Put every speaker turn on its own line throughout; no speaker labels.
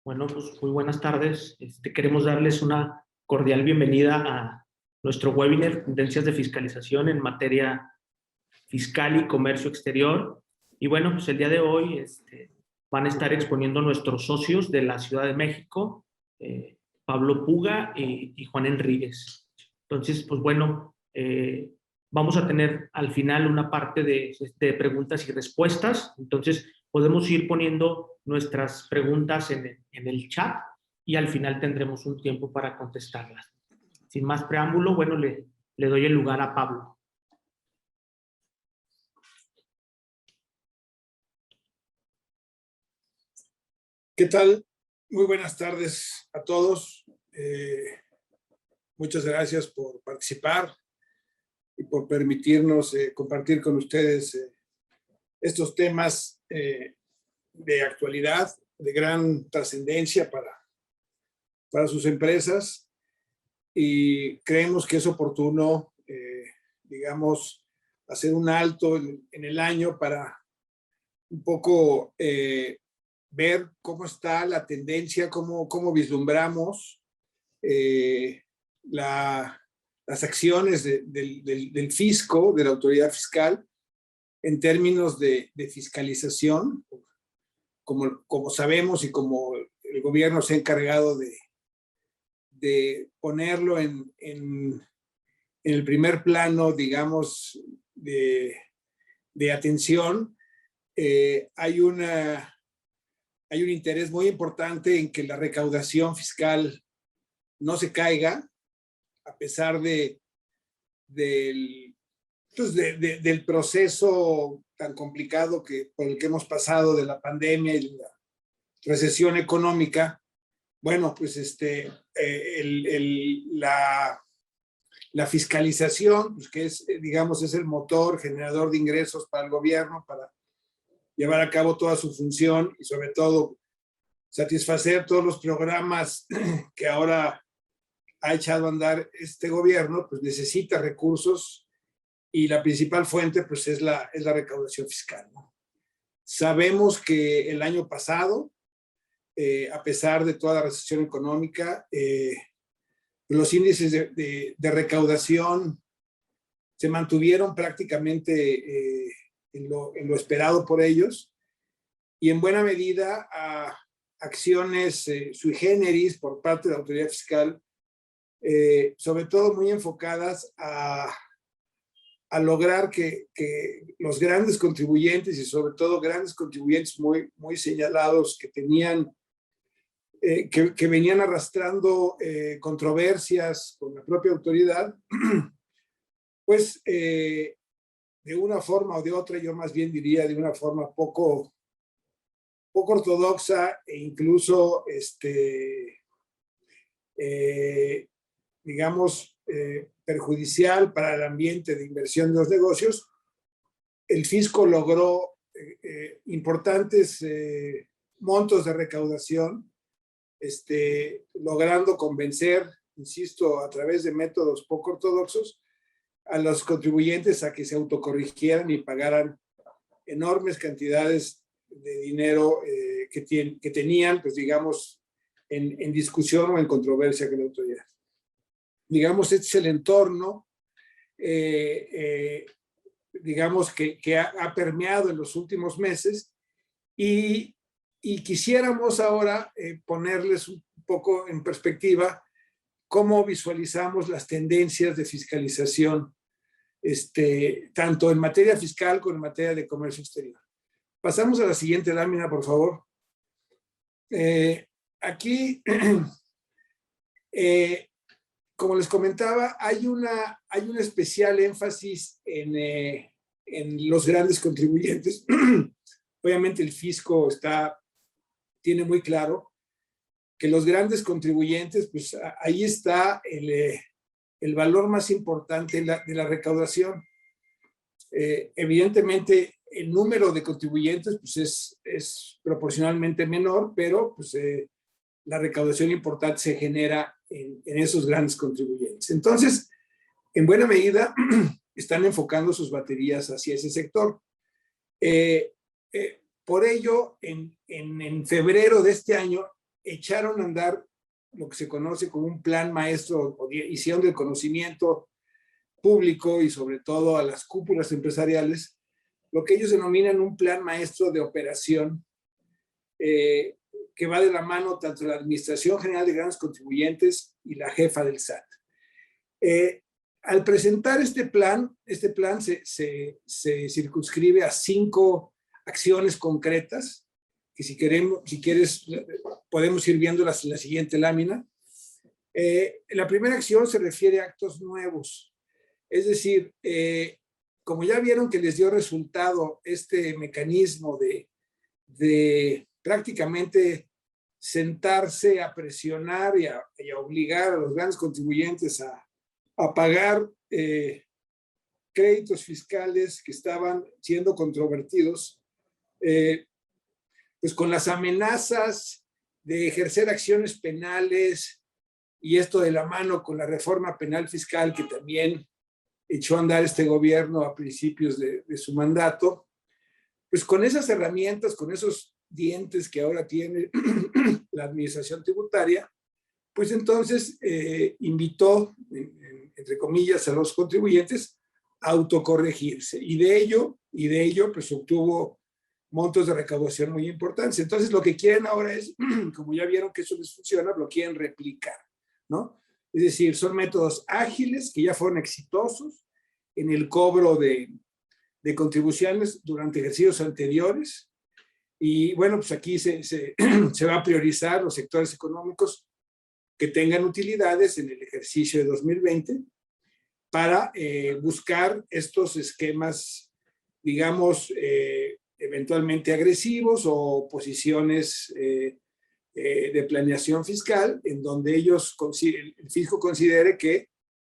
Bueno, pues muy buenas tardes. Queremos darles una cordial bienvenida a nuestro webinar, Tendencias de Fiscalización en materia fiscal y comercio exterior. Y bueno, pues el día de hoy van a estar exponiendo nuestros socios de la Ciudad de México, Pablo Puga y Juan Enríquez. Entonces, pues bueno, vamos a tener al final una parte de preguntas y respuestas. Entonces, podemos ir poniendo nuestras preguntas en el chat y al final tendremos un tiempo para contestarlas. Sin más preámbulo, bueno, le doy el lugar a Pablo.
¿Qué tal? Muy buenas tardes a todos. Muchas gracias por participar y por permitirnos compartir con ustedes estos temas de actualidad, de gran trascendencia para sus empresas, y creemos que es oportuno, digamos, hacer un alto en el año para un poco ver cómo está la tendencia, cómo vislumbramos las acciones del fisco, de la autoridad fiscal, en términos de fiscalización, como sabemos y como el gobierno se ha encargado de ponerlo en el primer plano, digamos, de atención. Hay un interés muy importante en que la recaudación fiscal no se caiga, a pesar del proceso tan complicado por el que hemos pasado, de la pandemia y la recesión económica. Bueno, pues la fiscalización, pues que es, digamos, es el motor generador de ingresos para el gobierno, para llevar a cabo toda su función y sobre todo satisfacer todos los programas que ahora ha echado a andar este gobierno, pues necesita recursos, y la principal fuente pues es la recaudación fiscal, ¿no? Sabemos que el año pasado, a pesar de toda la recesión económica, los índices de recaudación se mantuvieron prácticamente en lo esperado por ellos, y en buena medida a acciones sui generis por parte de la autoridad fiscal, sobre todo muy enfocadas a lograr que los grandes contribuyentes, y sobre todo grandes contribuyentes muy señalados, que tenían que venían arrastrando controversias con la propia autoridad, pues de una forma o de otra, yo más bien diría de una forma poco ortodoxa e incluso digamos perjudicial para el ambiente de inversión de los negocios, el fisco logró importantes montos de recaudación, logrando convencer, insisto, a través de métodos poco ortodoxos, a los contribuyentes a que se autocorrigieran y pagaran enormes cantidades de dinero que tenían, pues digamos, en discusión o en controversia con la autoridad. Digamos, este es el entorno, digamos, que ha permeado en los últimos meses, y quisiéramos ahora ponerles un poco en perspectiva cómo visualizamos las tendencias de fiscalización, tanto en materia fiscal como en materia de comercio exterior. Pasamos a la siguiente lámina, por favor. Aquí, como les comentaba, hay un especial énfasis en los grandes contribuyentes. Obviamente el fisco tiene muy claro que los grandes contribuyentes, pues ahí está el valor más importante de la recaudación. Evidentemente, el número de contribuyentes pues es proporcionalmente menor, pero pues, la recaudación importante se genera en esos grandes contribuyentes. Entonces, en buena medida, están enfocando sus baterías hacia ese sector. Por ello, en febrero de este año, echaron a andar lo que se conoce como un plan maestro, o hicieron del conocimiento público y sobre todo a las cúpulas empresariales, lo que ellos denominan un plan maestro de operación, que va de la mano tanto la Administración General de Grandes Contribuyentes y la jefa del SAT. Al presentar este plan se circunscribe a 5 acciones concretas, que si quieres, podemos ir viéndolas en la siguiente lámina. La primera acción se refiere a actos nuevos. Es decir, como ya vieron que les dio resultado este mecanismo de prácticamente sentarse a presionar y a obligar a los grandes contribuyentes a pagar créditos fiscales que estaban siendo controvertidos, pues con las amenazas de ejercer acciones penales, y esto de la mano con la reforma penal fiscal que también echó a andar este gobierno a principios de su mandato, pues con esas herramientas, con esos dientes que ahora tiene la administración tributaria, pues entonces invitó, entre comillas, a los contribuyentes a autocorregirse, y de ello pues obtuvo montos de recaudación muy importantes. Entonces lo que quieren ahora es, como ya vieron que eso les funciona, lo quieren replicar, ¿no? Es decir, son métodos ágiles que ya fueron exitosos en el cobro de contribuciones durante ejercicios anteriores. Y bueno, pues aquí se va a priorizar los sectores económicos que tengan utilidades en el ejercicio de 2020 para buscar estos esquemas, digamos, eventualmente agresivos o posiciones de planeación fiscal, en donde el fisco considere que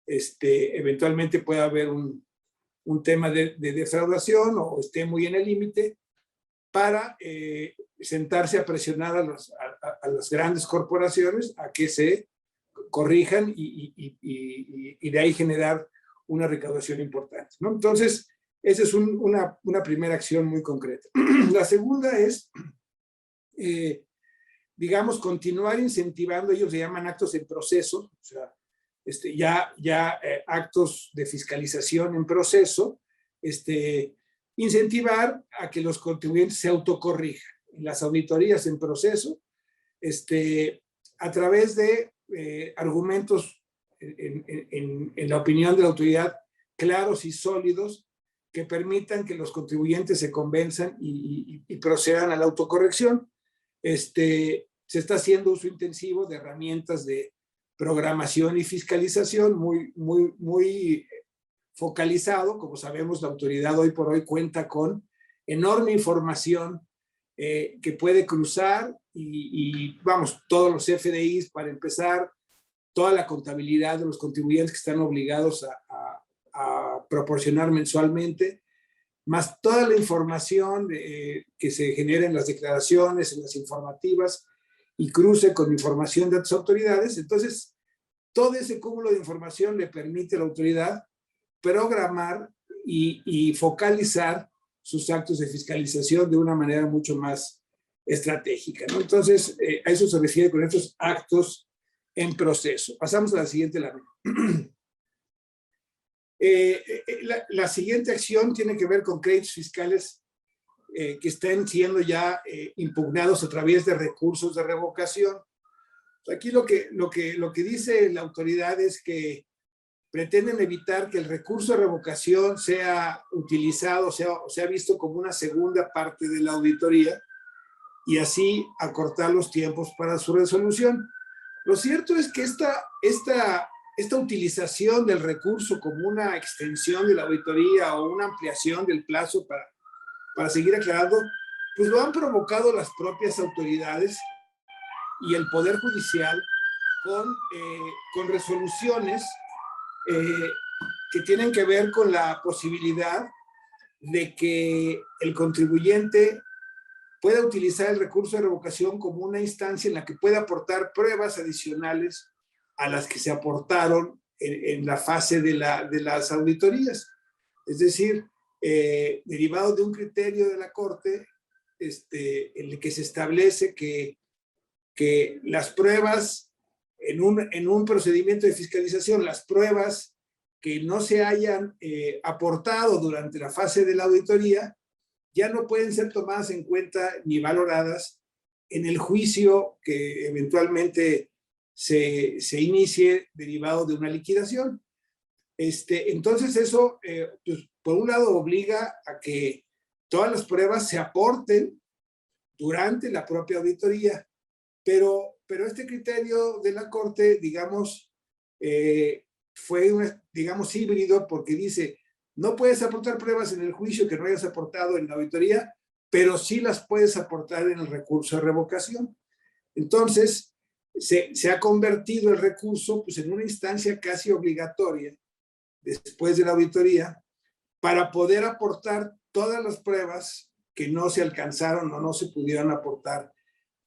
eventualmente pueda haber un tema de defraudación o esté muy en el límite, para sentarse a presionar a las grandes corporaciones a que se corrijan y de ahí generar una recaudación importante, ¿no? Entonces, esa es una primera acción muy concreta. La segunda es, digamos, continuar incentivando, ellos se llaman actos en proceso, o sea, actos de fiscalización en proceso, incentivar a que los contribuyentes se autocorrijan en las auditorías en proceso, a través de argumentos, en la opinión de la autoridad, claros y sólidos, que permitan que los contribuyentes se convenzan y procedan a la autocorrección. Se está haciendo uso intensivo de herramientas de programación y fiscalización muy focalizado. Como sabemos, la autoridad hoy por hoy cuenta con enorme información que puede cruzar y vamos, todos los FDIs para empezar, toda la contabilidad de los contribuyentes que están obligados a proporcionar mensualmente, más toda la información que se genera en las declaraciones, en las informativas, y cruce con información de otras autoridades. Entonces, todo ese cúmulo de información le permite a la autoridad programar y focalizar sus actos de fiscalización de una manera mucho más estratégica, ¿no? Entonces, a eso se refiere con estos actos en proceso. Pasamos a la siguiente lámina. La siguiente acción tiene que ver con créditos fiscales que estén siendo ya impugnados a través de recursos de revocación. Aquí lo que dice la autoridad es que pretenden evitar que el recurso de revocación sea utilizado, sea visto como una segunda parte de la auditoría, y así acortar los tiempos para su resolución. Lo cierto es que esta utilización del recurso como una extensión de la auditoría o una ampliación del plazo para seguir aclarando, pues lo han provocado las propias autoridades y el Poder Judicial con resoluciones que tienen que ver con la posibilidad de que el contribuyente pueda utilizar el recurso de revocación como una instancia en la que pueda aportar pruebas adicionales a las que se aportaron en la fase de las auditorías. Es decir, derivado de un criterio de la Corte, en el que se establece que que las pruebas en un procedimiento de fiscalización, las pruebas que no se hayan aportado durante la fase de la auditoría, ya no pueden ser tomadas en cuenta ni valoradas en el juicio que eventualmente se inicie derivado de una liquidación. Entonces eso, pues, por un lado, obliga a que todas las pruebas se aporten durante la propia auditoría, pero este criterio de la Corte, digamos, fue, digamos, híbrido, porque dice, no puedes aportar pruebas en el juicio que no hayas aportado en la auditoría, pero sí las puedes aportar en el recurso de revocación. Entonces, se ha convertido el recurso, pues, en una instancia casi obligatoria después de la auditoría para poder aportar todas las pruebas que no se alcanzaron o no se pudieron aportar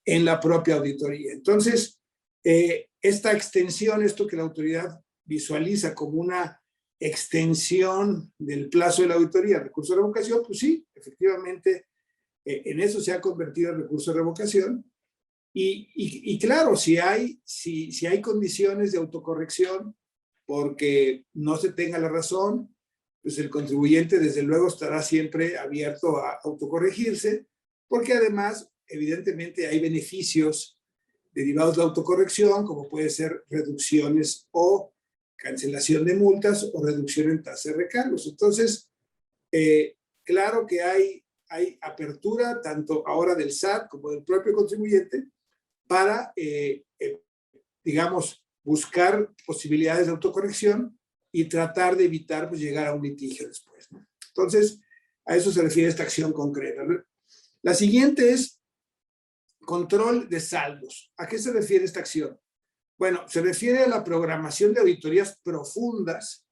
en la propia auditoría. Entonces, esta extensión, esto que la autoridad visualiza como una extensión del plazo de la auditoría, recurso de revocación, pues sí, efectivamente, en eso se ha convertido el recurso de revocación. Y claro, si hay condiciones de autocorrección porque no se tenga la razón, pues el contribuyente desde luego estará siempre abierto a autocorregirse, porque además, evidentemente, hay beneficios derivados de la autocorrección, como puede ser reducciones o cancelación de multas o reducción en tasa de recargos. Entonces, claro que hay apertura tanto ahora del SAT como del propio contribuyente para, digamos, buscar posibilidades de autocorrección y tratar de evitar, pues, llegar a un litigio después, ¿no? Entonces, a eso se refiere esta acción concreta. La siguiente es control de saldos. ¿A qué se refiere esta acción? Bueno, se refiere a la programación de auditorías profundas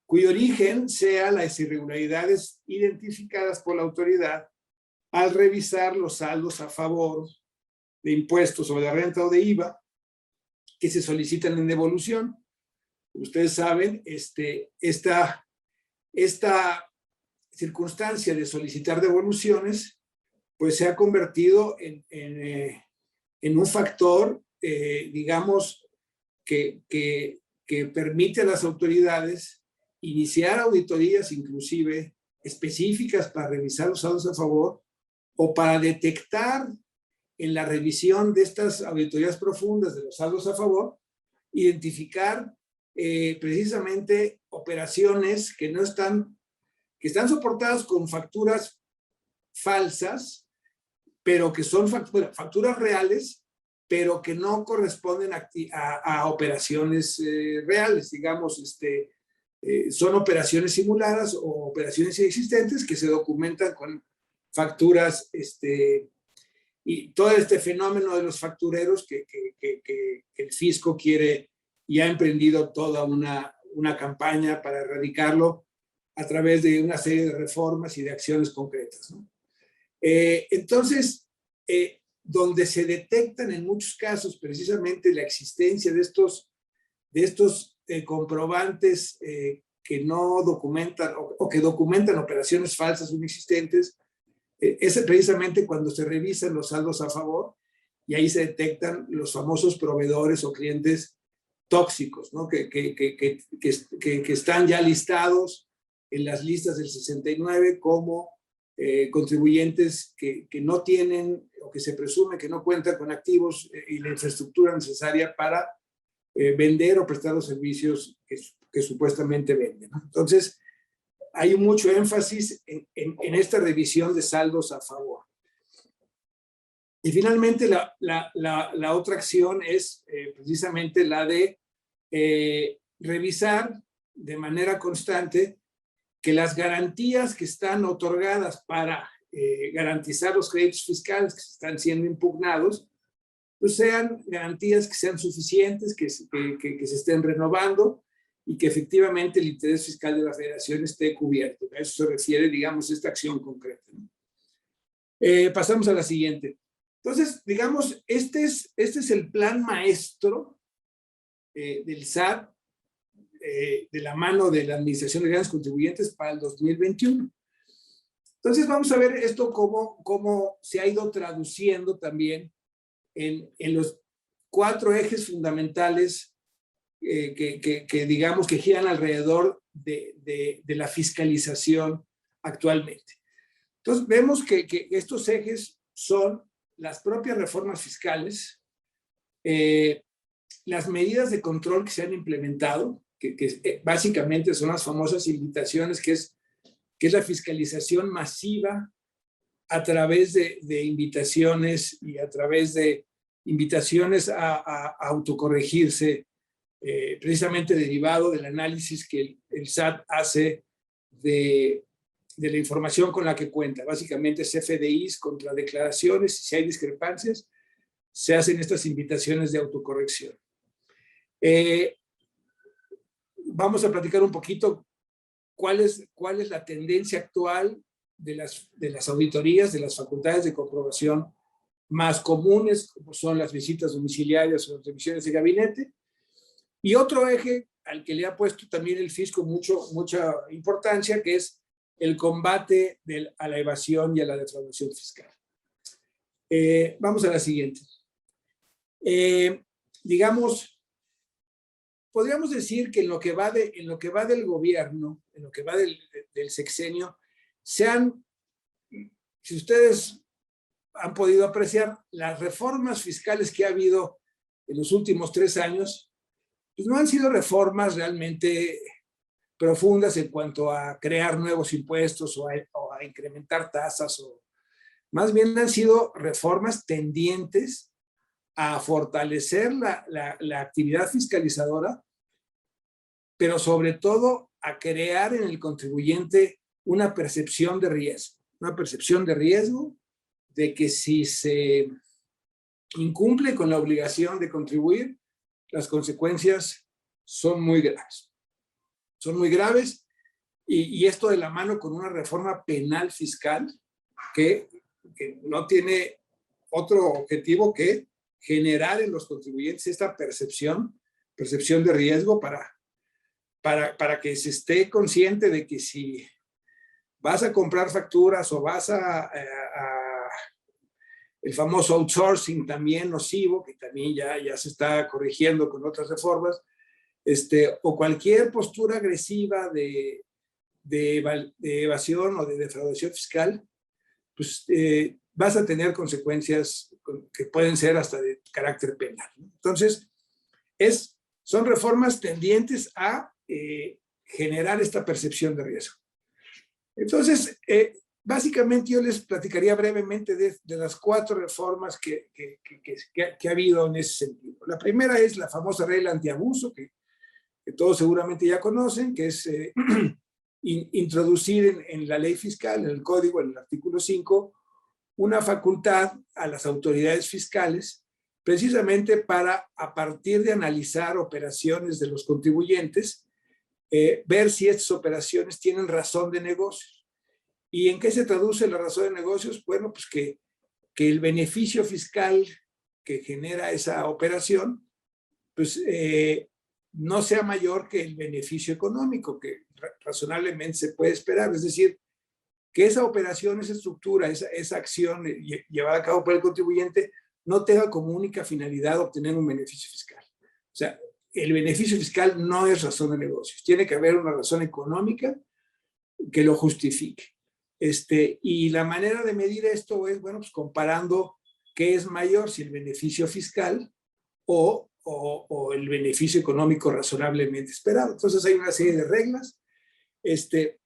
cuyo origen sea las irregularidades identificadas por la autoridad al revisar los saldos a favor de impuestos sobre la renta o de IVA que se solicitan en devolución. Ustedes saben, esta circunstancia de solicitar devoluciones, pues se ha convertido en un factor, digamos, que permite a las autoridades iniciar auditorías inclusive específicas para revisar los saldos a favor o para detectar en la revisión de estas auditorías profundas de los saldos a favor, identificar precisamente operaciones que están soportadas con facturas falsas, pero que son facturas reales, pero que no corresponden a operaciones reales, digamos, son operaciones simuladas o operaciones inexistentes que se documentan con facturas, y todo este fenómeno de los factureros que el fisco quiere y ha emprendido toda una campaña para erradicarlo a través de una serie de reformas y de acciones concretas, ¿no? Entonces, donde se detectan en muchos casos precisamente la existencia de estos comprobantes que no documentan o que documentan operaciones falsas o inexistentes, es precisamente cuando se revisan los saldos a favor y ahí se detectan los famosos proveedores o clientes tóxicos, ¿no? que están ya listados en las listas del 69 como contribuyentes que no tienen o que se presume que no cuentan con activos y la infraestructura necesaria para vender o prestar los servicios que supuestamente venden, ¿no? Entonces, hay mucho énfasis en esta revisión de saldos a favor. Y finalmente, la otra acción es precisamente la de revisar de manera constante que las garantías que están otorgadas para garantizar los créditos fiscales que están siendo impugnados, pues sean garantías que sean suficientes, que se estén renovando y que efectivamente el interés fiscal de la Federación esté cubierto. A eso se refiere, digamos, esta acción concreta, ¿no? Pasamos a la siguiente. Entonces, digamos, este es el plan maestro del SAT de la mano de la Administración de Grandes Contribuyentes para el 2021. Entonces, vamos a ver esto cómo se ha ido traduciendo también en los 4 ejes fundamentales que digamos que giran alrededor de la fiscalización actualmente. Entonces, vemos que estos ejes son las propias reformas fiscales, las medidas de control que se han implementado, que básicamente son las famosas invitaciones, que es la fiscalización masiva a través de invitaciones y a través de invitaciones a autocorregirse, precisamente derivado del análisis que el SAT hace de la información con la que cuenta. Básicamente CFDIs contra declaraciones, si hay discrepancias, se hacen estas invitaciones de autocorrección. Vamos a platicar un poquito cuál es la tendencia actual de las auditorías, de las facultades de comprobación más comunes, como son las visitas domiciliarias o las revisiones de gabinete. Y otro eje al que le ha puesto también el fisco mucha importancia, que es el combate a la evasión y a la defraudación fiscal. Vamos a la siguiente. Digamos, podríamos decir que en lo que va del gobierno, en lo que va del sexenio, si ustedes han podido apreciar, las reformas fiscales que ha habido en los últimos 3 años, pues no han sido reformas realmente profundas en cuanto a crear nuevos impuestos o a incrementar tasas, más bien han sido reformas tendientes a fortalecer la actividad fiscalizadora, pero sobre todo a crear en el contribuyente una percepción de riesgo, de que si se incumple con la obligación de contribuir, las consecuencias son muy graves. Son muy graves, y esto de la mano con una reforma penal fiscal que no tiene otro objetivo que generar en los contribuyentes esta percepción de riesgo para que se esté consciente de que si vas a comprar facturas o vas el famoso outsourcing también nocivo, que también ya se está corrigiendo con otras reformas, o cualquier postura agresiva de evasión o de defraudación fiscal, pues vas a tener consecuencias que pueden ser hasta de carácter penal, ¿no? Entonces, son reformas tendientes a generar esta percepción de riesgo. Entonces, básicamente yo les platicaría brevemente de las 4 reformas que ha habido en ese sentido. La primera es la famosa regla antiabuso, que todos seguramente ya conocen, que es introducir en la ley fiscal, en el código, en el artículo 5, una facultad a las autoridades fiscales, precisamente para, a partir de analizar operaciones de los contribuyentes, ver si estas operaciones tienen razón de negocios. ¿Y en qué se traduce la razón de negocios? Bueno, pues que el beneficio fiscal que genera esa operación, pues no sea mayor que el beneficio económico que razonablemente se puede esperar. Es decir, que esa operación, esa estructura, esa acción llevada a cabo por el contribuyente no tenga como única finalidad obtener un beneficio fiscal. O sea, el beneficio fiscal no es razón de negocios. Tiene que haber una razón económica que lo justifique. Y la manera de medir esto es, bueno, pues comparando qué es mayor, si el beneficio fiscal o el beneficio económico razonablemente esperado. Entonces hay una serie de reglas,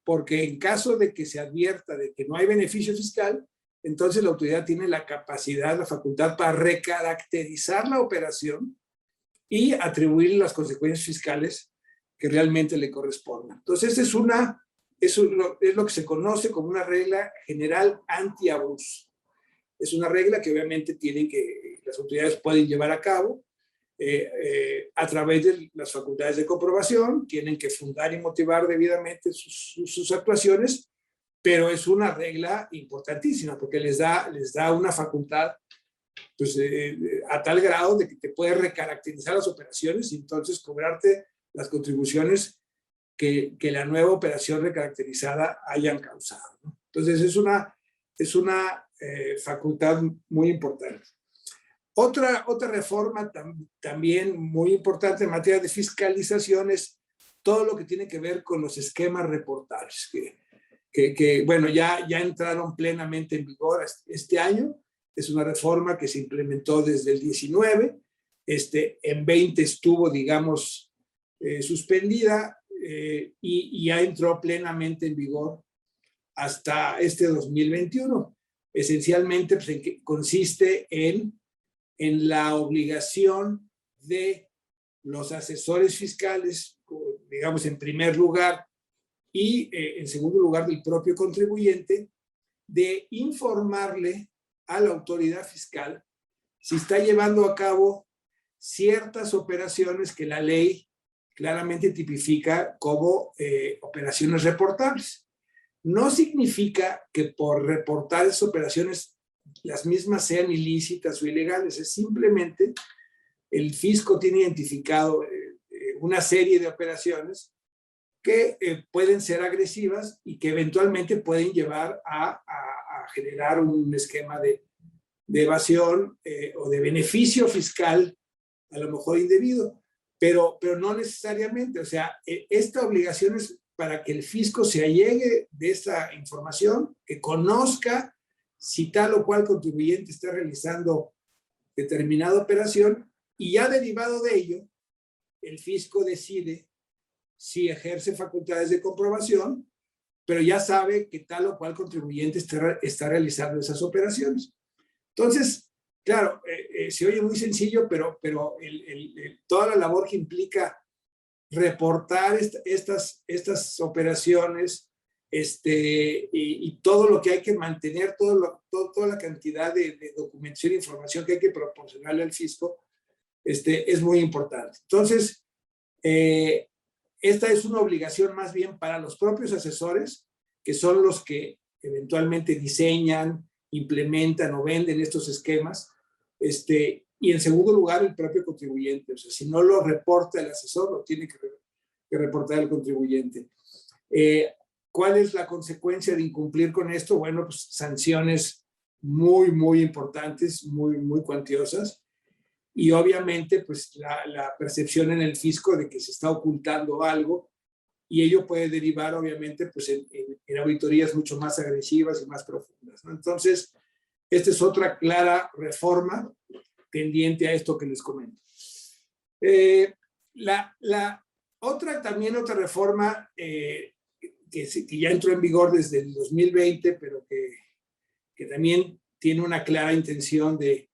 porque en caso de que se advierta de que no hay beneficio fiscal, entonces la autoridad tiene la capacidad, la facultad para recaracterizar la operación y atribuir las consecuencias fiscales que realmente le correspondan. Entonces, eso es lo que se conoce como una regla general antiabuso. Es una regla que obviamente las autoridades pueden llevar a cabo a través de las facultades de comprobación, tienen que fundar y motivar debidamente sus actuaciones, pero es una regla importantísima porque les da una facultad, pues, a tal grado de que te puede recaracterizar las operaciones y entonces cobrarte las contribuciones que la nueva operación recaracterizada hayan causado, ¿no? Entonces es una facultad muy importante. Otra reforma también muy importante en materia de fiscalización es todo lo que tiene que ver con los esquemas reportables, que bueno, ya entraron plenamente en vigor este año. Es una reforma que se implementó desde el 19, en 20 estuvo, digamos, suspendida y ya entró plenamente en vigor hasta este 2021. Esencialmente, pues, consiste en la obligación de los asesores fiscales, digamos, en primer lugar, y en segundo lugar del propio contribuyente, de informarle a la autoridad fiscal si está llevando a cabo ciertas operaciones que la ley claramente tipifica como operaciones reportables. No significa que por reportar esas operaciones las mismas sean ilícitas o ilegales, es simplemente el fisco tiene identificado una serie de operaciones que pueden ser agresivas y que eventualmente pueden llevar a generar un esquema de evasión o de beneficio fiscal, a lo mejor indebido, pero no necesariamente. O sea, esta obligación es para que el fisco se allegue de esta información, que conozca si tal o cual contribuyente está realizando determinada operación, y ya derivado de ello, el fisco decide si ejerce facultades de comprobación, pero ya sabe que tal o cual contribuyente está realizando esas operaciones. Entonces, claro, se oye muy sencillo, pero toda la labor que implica reportar estas operaciones y todo lo que hay que mantener, toda la cantidad de documentación e información que hay que proporcionarle al fisco, es muy importante. Entonces, esta es una obligación más bien para los propios asesores, que son los que eventualmente diseñan, implementan o venden estos esquemas, y en segundo lugar el propio contribuyente. O sea, si no lo reporta el asesor, lo tiene que reportar el contribuyente. ¿Cuál es la consecuencia de incumplir con esto? Bueno, pues sanciones muy, muy importantes, muy, muy cuantiosas, y obviamente pues la percepción en el fisco de que se está ocultando algo, y ello puede derivar obviamente pues en auditorías mucho más agresivas y más profundas, ¿no? Entonces, esta es otra clara reforma pendiente a esto que les comento. Otra reforma que ya entró en vigor desde el 2020, pero que también tiene una clara intención de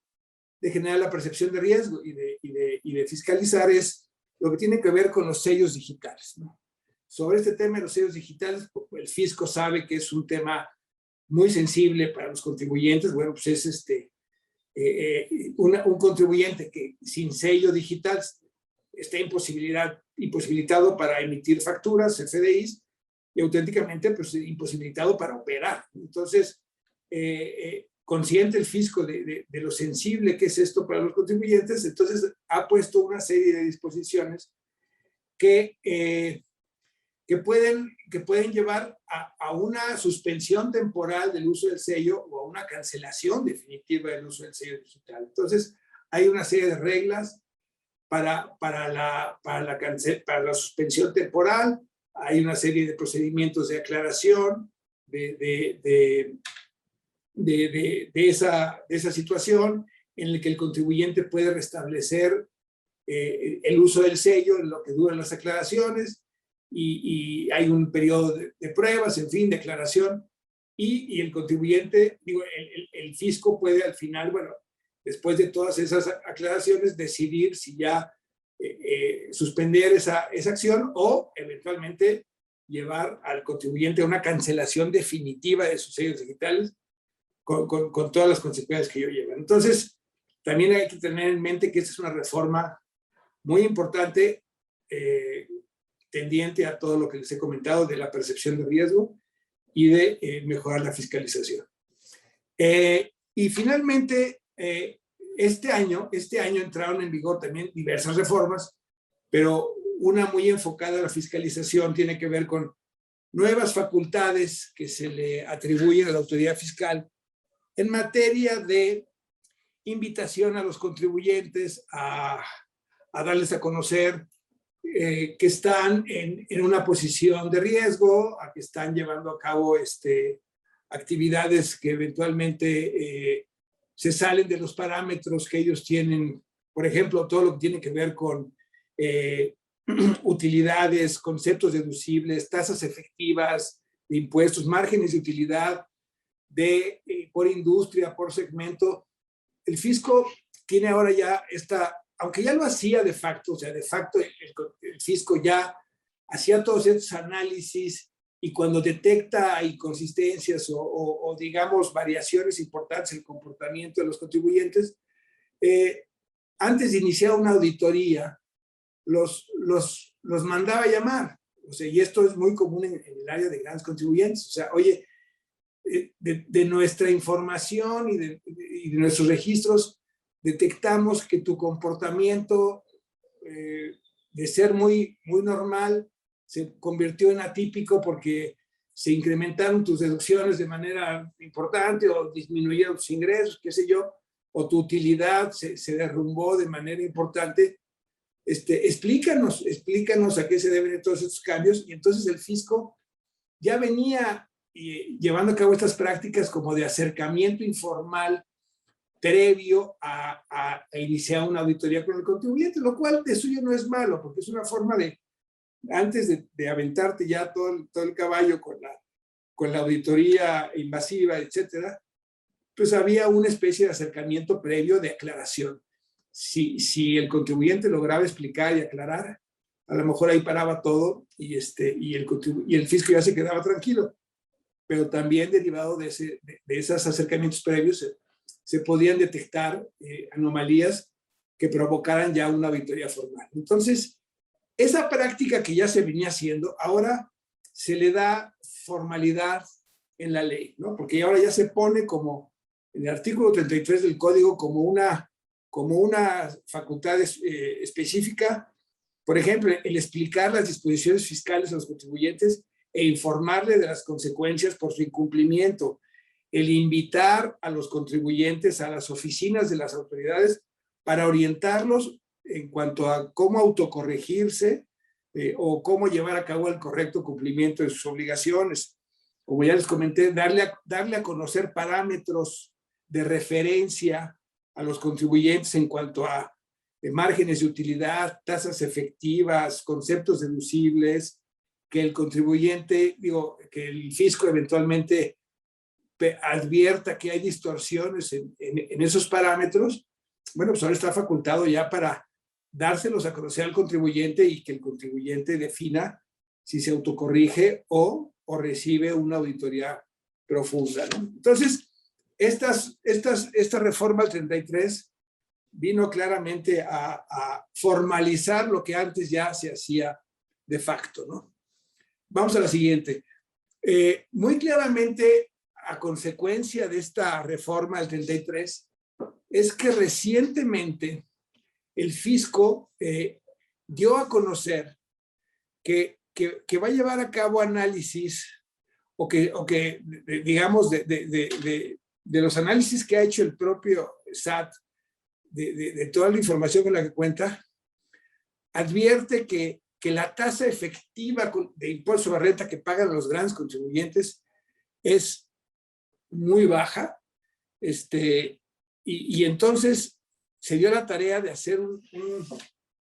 generar la percepción de riesgo y de fiscalizar, es lo que tiene que ver con los sellos digitales, ¿no? Sobre este tema de los sellos digitales, el fisco sabe que es un tema muy sensible para los contribuyentes. Bueno, pues es un contribuyente que sin sello digital está imposibilitado para emitir facturas, CFDIs, y auténticamente pues imposibilitado para operar. Entonces, consciente el fisco de lo sensible que es esto para los contribuyentes, entonces ha puesto una serie de disposiciones que pueden llevar a una suspensión temporal del uso del sello o a una cancelación definitiva del uso del sello digital. Entonces, hay una serie de reglas para la suspensión temporal, hay una serie de procedimientos de aclaración de esa situación en el que el contribuyente puede restablecer el uso del sello en lo que duran las aclaraciones, y hay un periodo de pruebas, en fin, de aclaración, y el contribuyente, el fisco puede al final, bueno, después de todas esas aclaraciones, decidir si ya suspender esa acción o eventualmente llevar al contribuyente a una cancelación definitiva de sus sellos digitales con todas las consecuencias que ello lleva. Entonces, también hay que tener en mente que esta es una reforma muy importante, tendiente a todo lo que les he comentado de la percepción de riesgo y de mejorar la fiscalización. Y finalmente, este año entraron en vigor también diversas reformas, pero una muy enfocada a la fiscalización tiene que ver con nuevas facultades que se le atribuyen a la autoridad fiscal en materia de invitación a los contribuyentes a darles a conocer que están en una posición de riesgo, a que están llevando a cabo actividades que eventualmente se salen de los parámetros que ellos tienen, por ejemplo, todo lo que tiene que ver con utilidades, conceptos deducibles, tasas efectivas de impuestos, márgenes de utilidad por industria, por segmento. El fisco tiene ahora ya aunque ya lo hacía de facto, o sea, de facto el fisco ya hacía todos estos análisis y cuando detecta inconsistencias o digamos variaciones importantes en el comportamiento de los contribuyentes, antes de iniciar una auditoría, los mandaba a llamar. O sea, y esto es muy común en el área de grandes contribuyentes. O sea, oye, de nuestra información y de nuestros registros, detectamos que tu comportamiento de ser muy, muy normal se convirtió en atípico porque se incrementaron tus deducciones de manera importante o disminuyeron tus ingresos, qué sé yo, o tu utilidad se derrumbó de manera importante. Explícanos a qué se deben todos estos cambios. Y entonces el fisco ya venía llevando a cabo estas prácticas como de acercamiento informal previo a iniciar una auditoría con el contribuyente, lo cual de suyo no es malo, porque es una forma de, antes de aventarte ya todo el caballo con la auditoría invasiva, etcétera, pues había una especie de acercamiento previo de aclaración. Si el contribuyente lograba explicar y aclarar, a lo mejor ahí paraba todo y el fisco ya se quedaba tranquilo. Pero también derivado de esos acercamientos previos se podían detectar anomalías que provocaran ya una auditoría formal. Entonces, esa práctica que ya se venía haciendo, ahora se le da formalidad en la ley, ¿no? Porque ahora ya se pone como, en el artículo 33 del Código, como una facultad específica, por ejemplo, el explicar las disposiciones fiscales a los contribuyentes e informarle de las consecuencias por su incumplimiento, el invitar a los contribuyentes a las oficinas de las autoridades para orientarlos en cuanto a cómo autocorregirse o cómo llevar a cabo el correcto cumplimiento de sus obligaciones. Como ya les comenté, darle a conocer parámetros de referencia a los contribuyentes en cuanto a márgenes de utilidad, tasas efectivas, conceptos deducibles, que el contribuyente, que el fisco eventualmente advierta que hay distorsiones en esos parámetros. Bueno, pues ahora está facultado ya para dárselos a conocer al contribuyente y que el contribuyente defina si se autocorrige o recibe una auditoría profunda, ¿no? Entonces, esta reforma del 33 vino claramente a formalizar lo que antes ya se hacía de facto, ¿no? Vamos a la siguiente. Muy claramente, a consecuencia de esta reforma del 33, es que recientemente el fisco dio a conocer que va a llevar a cabo análisis o que digamos, de los análisis que ha hecho el propio SAT, de toda la información con la que cuenta, advierte que la tasa efectiva de impuesto sobre renta que pagan los grandes contribuyentes es muy baja, y entonces se dio la tarea de hacer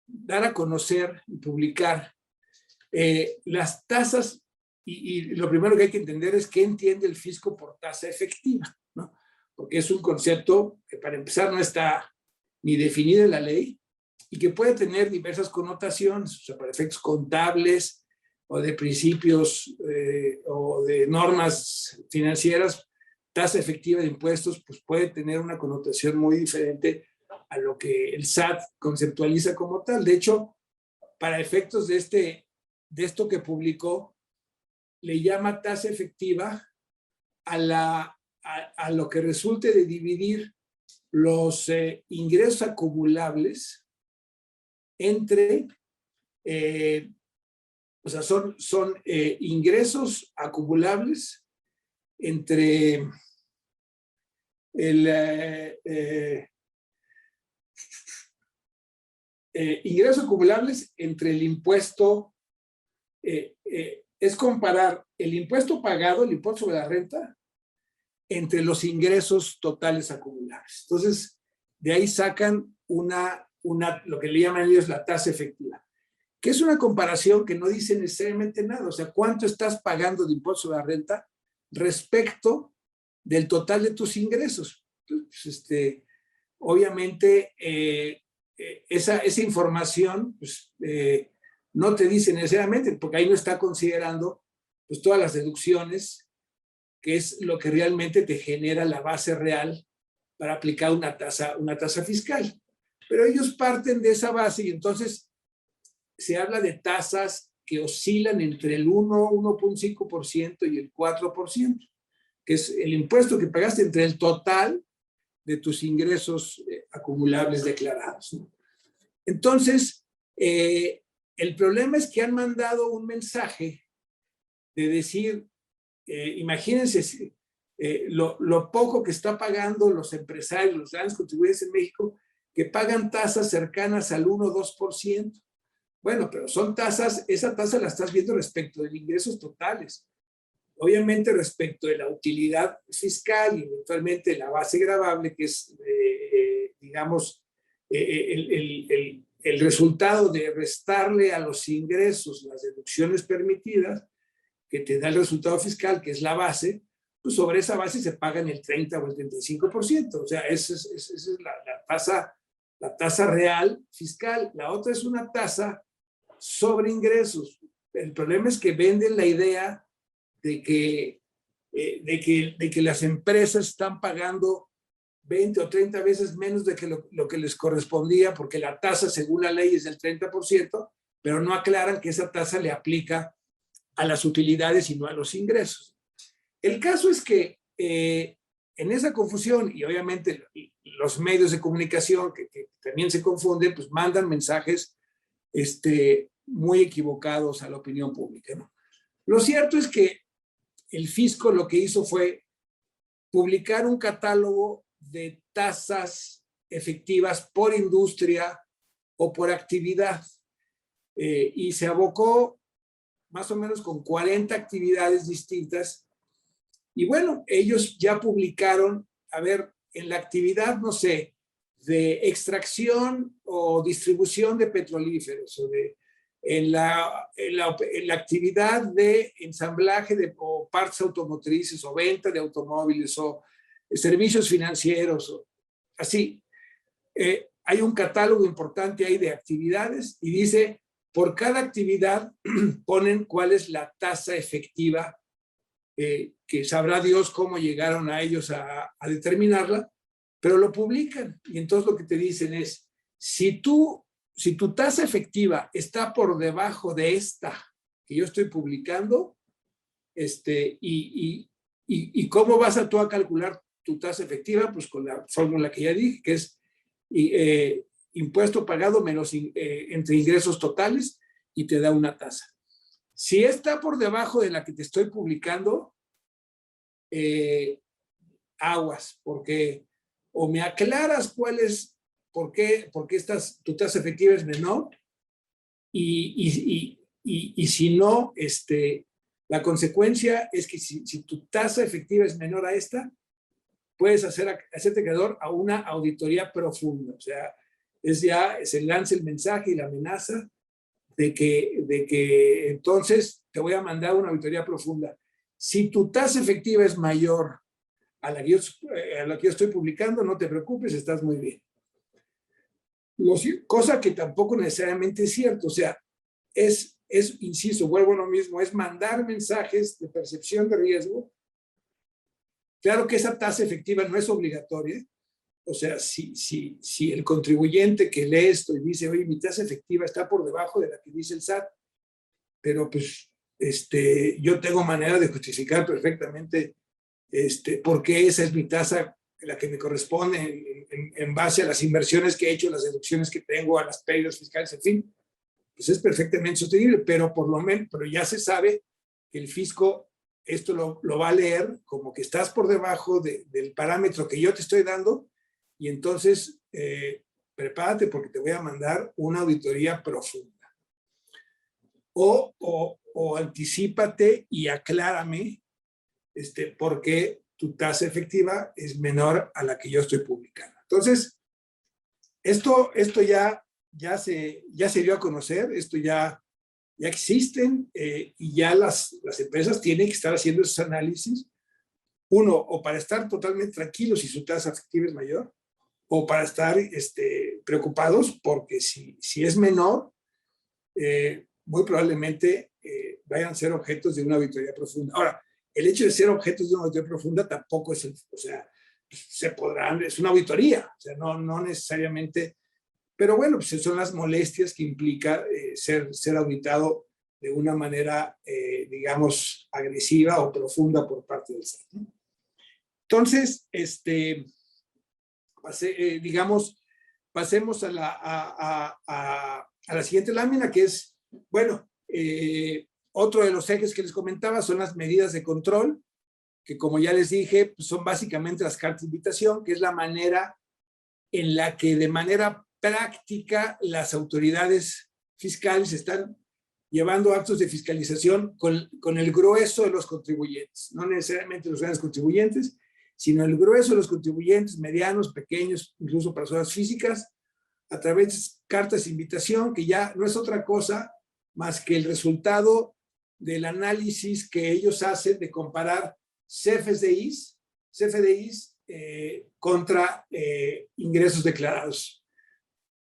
dar a conocer y publicar las tasas, y lo primero que hay que entender es qué entiende el fisco por tasa efectiva, ¿no? Porque es un concepto que para empezar no está ni definido en la ley y que puede tener diversas connotaciones, o sea, para efectos contables o de principios o de normas financieras. Tasa efectiva de impuestos pues puede tener una connotación muy diferente a lo que el SAT conceptualiza como tal. De hecho, para efectos de esto que publicó, le llama tasa efectiva a lo que resulte de dividir los ingresos acumulables entre, o sea, son ingresos acumulables entre ingresos acumulables entre el impuesto, es comparar el impuesto pagado, el impuesto sobre la renta, entre los ingresos totales acumulables. Entonces, de ahí sacan lo que le llaman ellos la tasa efectiva, que es una comparación que no dice necesariamente nada. O sea, ¿cuánto estás pagando de impuesto sobre la renta respecto del total de tus ingresos? Pues, obviamente, esa información pues, no te dice necesariamente, porque ahí no está considerando pues, todas las deducciones, que es lo que realmente te genera la base real para aplicar una tasa fiscal. Pero ellos parten de esa base y entonces se habla de tasas que oscilan entre el 1.5% y el 4%, que es el impuesto que pagaste entre el total de tus ingresos acumulables declarados, ¿no? Entonces, el problema es que han mandado un mensaje de decir, imagínense lo poco que está pagando los empresarios, los grandes contribuyentes en México, que pagan tasas cercanas al 1 o 2%. Bueno, pero son tasas, esa tasa la estás viendo respecto de ingresos totales. Obviamente respecto de la utilidad fiscal y eventualmente la base gravable, que es, digamos, el resultado de restarle a los ingresos las deducciones permitidas, que te da el resultado fiscal, que es la base, pues sobre esa base se pagan el 30 o el 35%. O sea, esa es la tasa real fiscal. La otra es una tasa sobre ingresos. El problema es que venden la idea de que las empresas están pagando 20 o 30 veces menos de que lo que les correspondía, porque la tasa según la ley es del 30%, pero no aclaran que esa tasa le aplica a las utilidades y no a los ingresos. El caso es que en esa confusión, y obviamente los medios de comunicación que también se confunden, pues mandan mensajes muy equivocados a la opinión pública, ¿no? Lo cierto es que el fisco lo que hizo fue publicar un catálogo de tasas efectivas por industria o por actividad, y se abocó más o menos con 40 actividades distintas. Y bueno, ellos ya publicaron, a ver, en la actividad, no sé, de extracción o distribución de petrolíferos, o en la actividad de ensamblaje o partes automotrices, o venta de automóviles, o servicios financieros, o así. Hay un catálogo importante ahí de actividades y dice, por cada actividad ponen cuál es la tasa efectiva, que sabrá Dios cómo llegaron a ellos a determinarla, pero lo publican. Y entonces lo que te dicen es, si tu tasa efectiva está por debajo de esta que yo estoy publicando, y cómo vas tú a calcular tu tasa efectiva, pues con la fórmula que ya dije, que es impuesto pagado menos entre ingresos totales, y te da una tasa. Si está por debajo de la que te estoy publicando, aguas, porque o me aclaras cuál es, por qué tu tasa efectiva es menor, y si no, la consecuencia es que si tu tasa efectiva es menor a esta, puedes hacerte acreedor a una auditoría profunda. O sea, se lanza el mensaje y la amenaza de que entonces te voy a mandar una auditoría profunda. Si tu tasa efectiva es mayor a la que yo estoy publicando, no te preocupes, estás muy bien. Cosa que tampoco necesariamente es cierto. O sea, insisto, vuelvo a lo mismo, es mandar mensajes de percepción de riesgo. Claro que esa tasa efectiva no es obligatoria. O sea, si el contribuyente que lee esto y dice, oye, mi tasa efectiva está por debajo de la que dice el SAT, pero pues yo tengo manera de justificar perfectamente por qué esa es mi tasa, la que me corresponde en base a las inversiones que he hecho, las deducciones que tengo, a las pérdidas fiscales, en fin, pues es perfectamente sostenible, pero pero ya se sabe que el fisco esto lo va a leer como que estás por debajo del parámetro que yo te estoy dando, y entonces prepárate porque te voy a mandar una auditoría profunda. O anticípate y aclárame por qué tu tasa efectiva es menor a la que yo estoy publicando. Entonces, esto ya se dio a conocer, esto ya existen y ya las empresas tienen que estar haciendo esos análisis. Uno, o para estar totalmente tranquilos si su tasa efectiva es mayor, o para estar preocupados porque si es menor, muy probablemente vayan a ser objetos de una auditoría profunda. Ahora, el hecho de ser objetos de una auditoría profunda tampoco es, o sea, se podrán, es una auditoría, o sea, no necesariamente, pero bueno, pues son las molestias que implica ser auditado de una manera, digamos, agresiva o profunda por parte del SAT, ¿no? Entonces, pasemos a la siguiente lámina, que es, bueno, otro de los ejes que les comentaba son las medidas de control, que como ya les dije, pues son básicamente las cartas de invitación, que es la manera en la que de manera práctica las autoridades fiscales están llevando actos de fiscalización con el grueso de los contribuyentes, no necesariamente los grandes contribuyentes, sino el grueso de los contribuyentes, medianos, pequeños, incluso personas físicas, a través de cartas de invitación, que ya no es otra cosa más que el resultado del análisis que ellos hacen de comparar CFDIs contra ingresos declarados.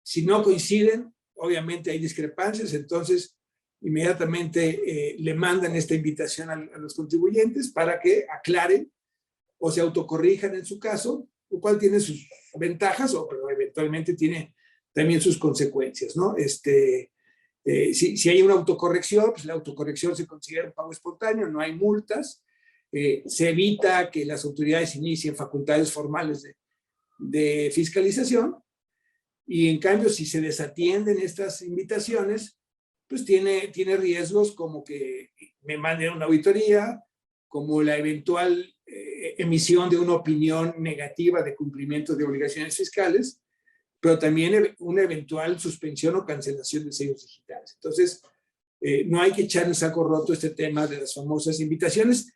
Si no coinciden, obviamente hay discrepancias, entonces inmediatamente le mandan esta invitación a los contribuyentes para que aclaren o se autocorrijan en su caso, lo cual tiene sus ventajas, pero eventualmente tiene también sus consecuencias, ¿no? Si hay una autocorrección, pues la autocorrección se considera un pago espontáneo, no hay multas, se evita que las autoridades inicien facultades formales de fiscalización, y en cambio, si se desatienden estas invitaciones, pues tiene riesgos como que me manden una auditoría, como la eventual emisión de una opinión negativa de cumplimiento de obligaciones fiscales, pero también una eventual suspensión o cancelación de sellos digitales. Entonces, no hay que echar en saco roto este tema de las famosas invitaciones,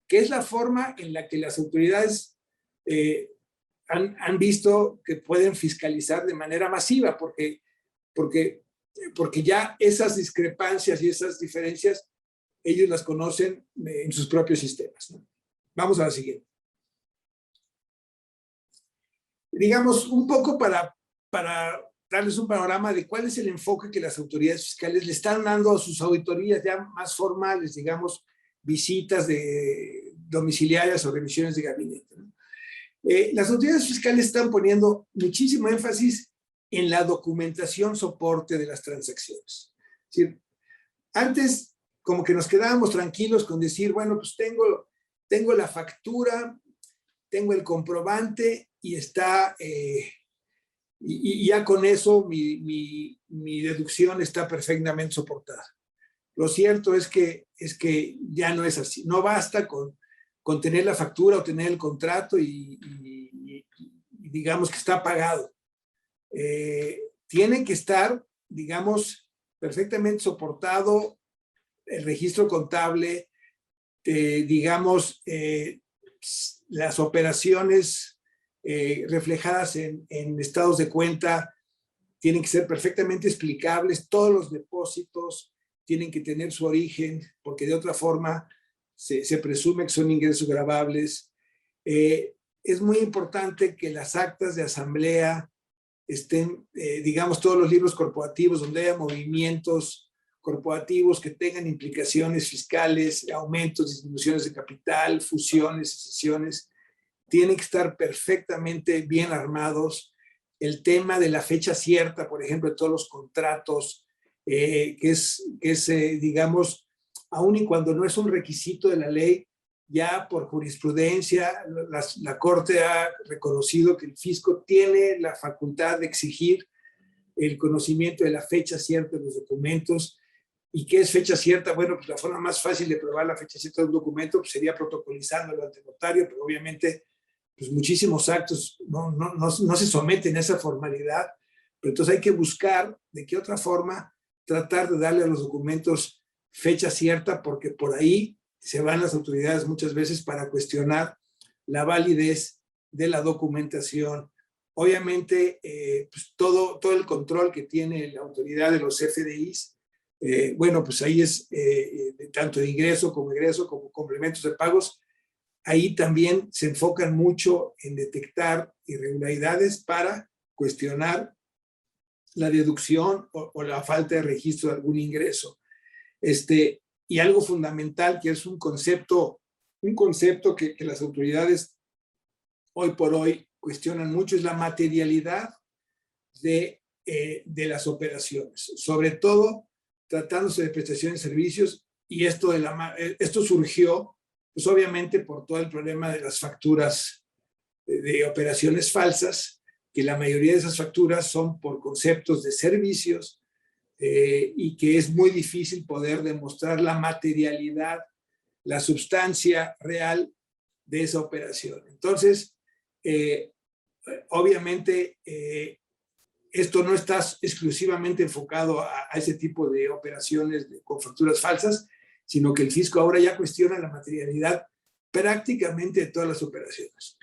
que es la forma en la que las autoridades han visto que pueden fiscalizar de manera masiva, porque ya esas discrepancias y esas diferencias ellos las conocen en sus propios sistemas, ¿no? Vamos a la siguiente. Digamos, un poco para darles un panorama de cuál es el enfoque que las autoridades fiscales le están dando a sus auditorías ya más formales, digamos, visitas domiciliarias o revisiones de gabinete, ¿no? Las autoridades fiscales están poniendo muchísimo énfasis en la documentación soporte de las transacciones. Es decir, antes como que nos quedábamos tranquilos con decir, bueno, pues tengo la factura, tengo el comprobante y está, y ya con eso mi deducción está perfectamente soportada. Lo cierto es que ya no es así. No basta con tener la factura o tener el contrato y digamos que está pagado. Tiene que estar, digamos, perfectamente soportado el registro contable, digamos, las operaciones reflejadas en estados de cuenta tienen que ser perfectamente explicables, todos los depósitos tienen que tener su origen, porque de otra forma se presume que son ingresos gravables. Es muy importante que las actas de asamblea estén, digamos, todos los libros corporativos donde haya movimientos corporativos que tengan implicaciones fiscales, aumentos, disminuciones de capital, fusiones, escisiones, tienen que estar perfectamente bien armados. El tema de la fecha cierta, por ejemplo, de todos los contratos, que es digamos, aun y cuando no es un requisito de la ley, ya por jurisprudencia, la Corte ha reconocido que el fisco tiene la facultad de exigir el conocimiento de la fecha cierta de los documentos. ¿Y qué es fecha cierta? Bueno, pues la forma más fácil de probar la fecha cierta de un documento pues sería protocolizándolo ante notario, pero obviamente pues muchísimos actos no se someten a esa formalidad Pero entonces hay que buscar de qué otra forma tratar de darle a los documentos fecha cierta, porque por ahí se van las autoridades muchas veces para cuestionar la validez de la documentación. Obviamente, pues todo el control que tiene la autoridad de los FDIs, bueno, pues ahí es tanto de ingreso como egreso, como complementos de pagos. Ahí también se enfocan mucho en detectar irregularidades para cuestionar la deducción o la falta de registro de algún ingreso. Y algo fundamental que es un concepto que las autoridades hoy por hoy cuestionan mucho, es la materialidad de las operaciones, sobre todo tratándose de prestaciones de servicios, y esto surgió pues obviamente por todo el problema de las facturas de operaciones falsas, que la mayoría de esas facturas son por conceptos de servicios, y que es muy difícil poder demostrar la materialidad, la sustancia real de esa operación. Entonces, obviamente, esto no está exclusivamente enfocado a ese tipo de operaciones con facturas falsas, sino que el fisco ahora ya cuestiona la materialidad prácticamente de todas las operaciones.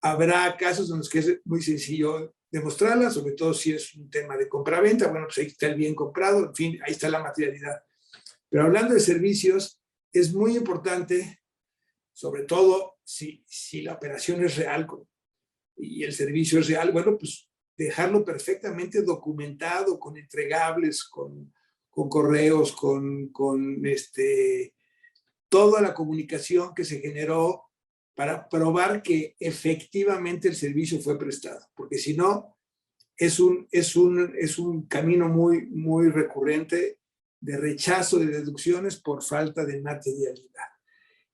Habrá casos en los que es muy sencillo demostrarla, sobre todo si es un tema de compraventa. Bueno, pues ahí está el bien comprado, en fin, ahí está la materialidad. Pero hablando de servicios, es muy importante, sobre todo si la operación es real y el servicio es real, bueno, pues dejarlo perfectamente documentado, con entregables, con correos, con toda la comunicación que se generó para probar que efectivamente el servicio fue prestado, porque si no, es un camino muy, muy recurrente de rechazo de deducciones por falta de materialidad.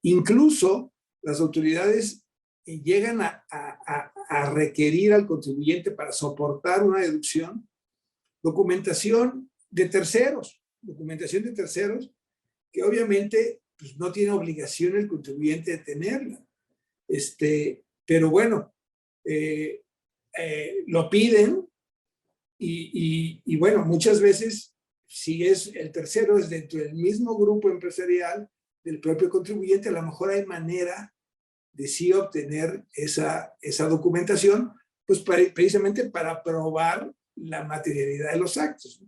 Incluso las autoridades llegan a requerir al contribuyente para soportar una deducción documentación de terceros, que obviamente pues, no tiene obligación el contribuyente de tenerla. Pero bueno, lo piden y bueno, muchas veces, si es el tercero es dentro del mismo grupo empresarial del propio contribuyente, a lo mejor hay manera de sí obtener esa documentación, pues precisamente para probar la materialidad de los actos.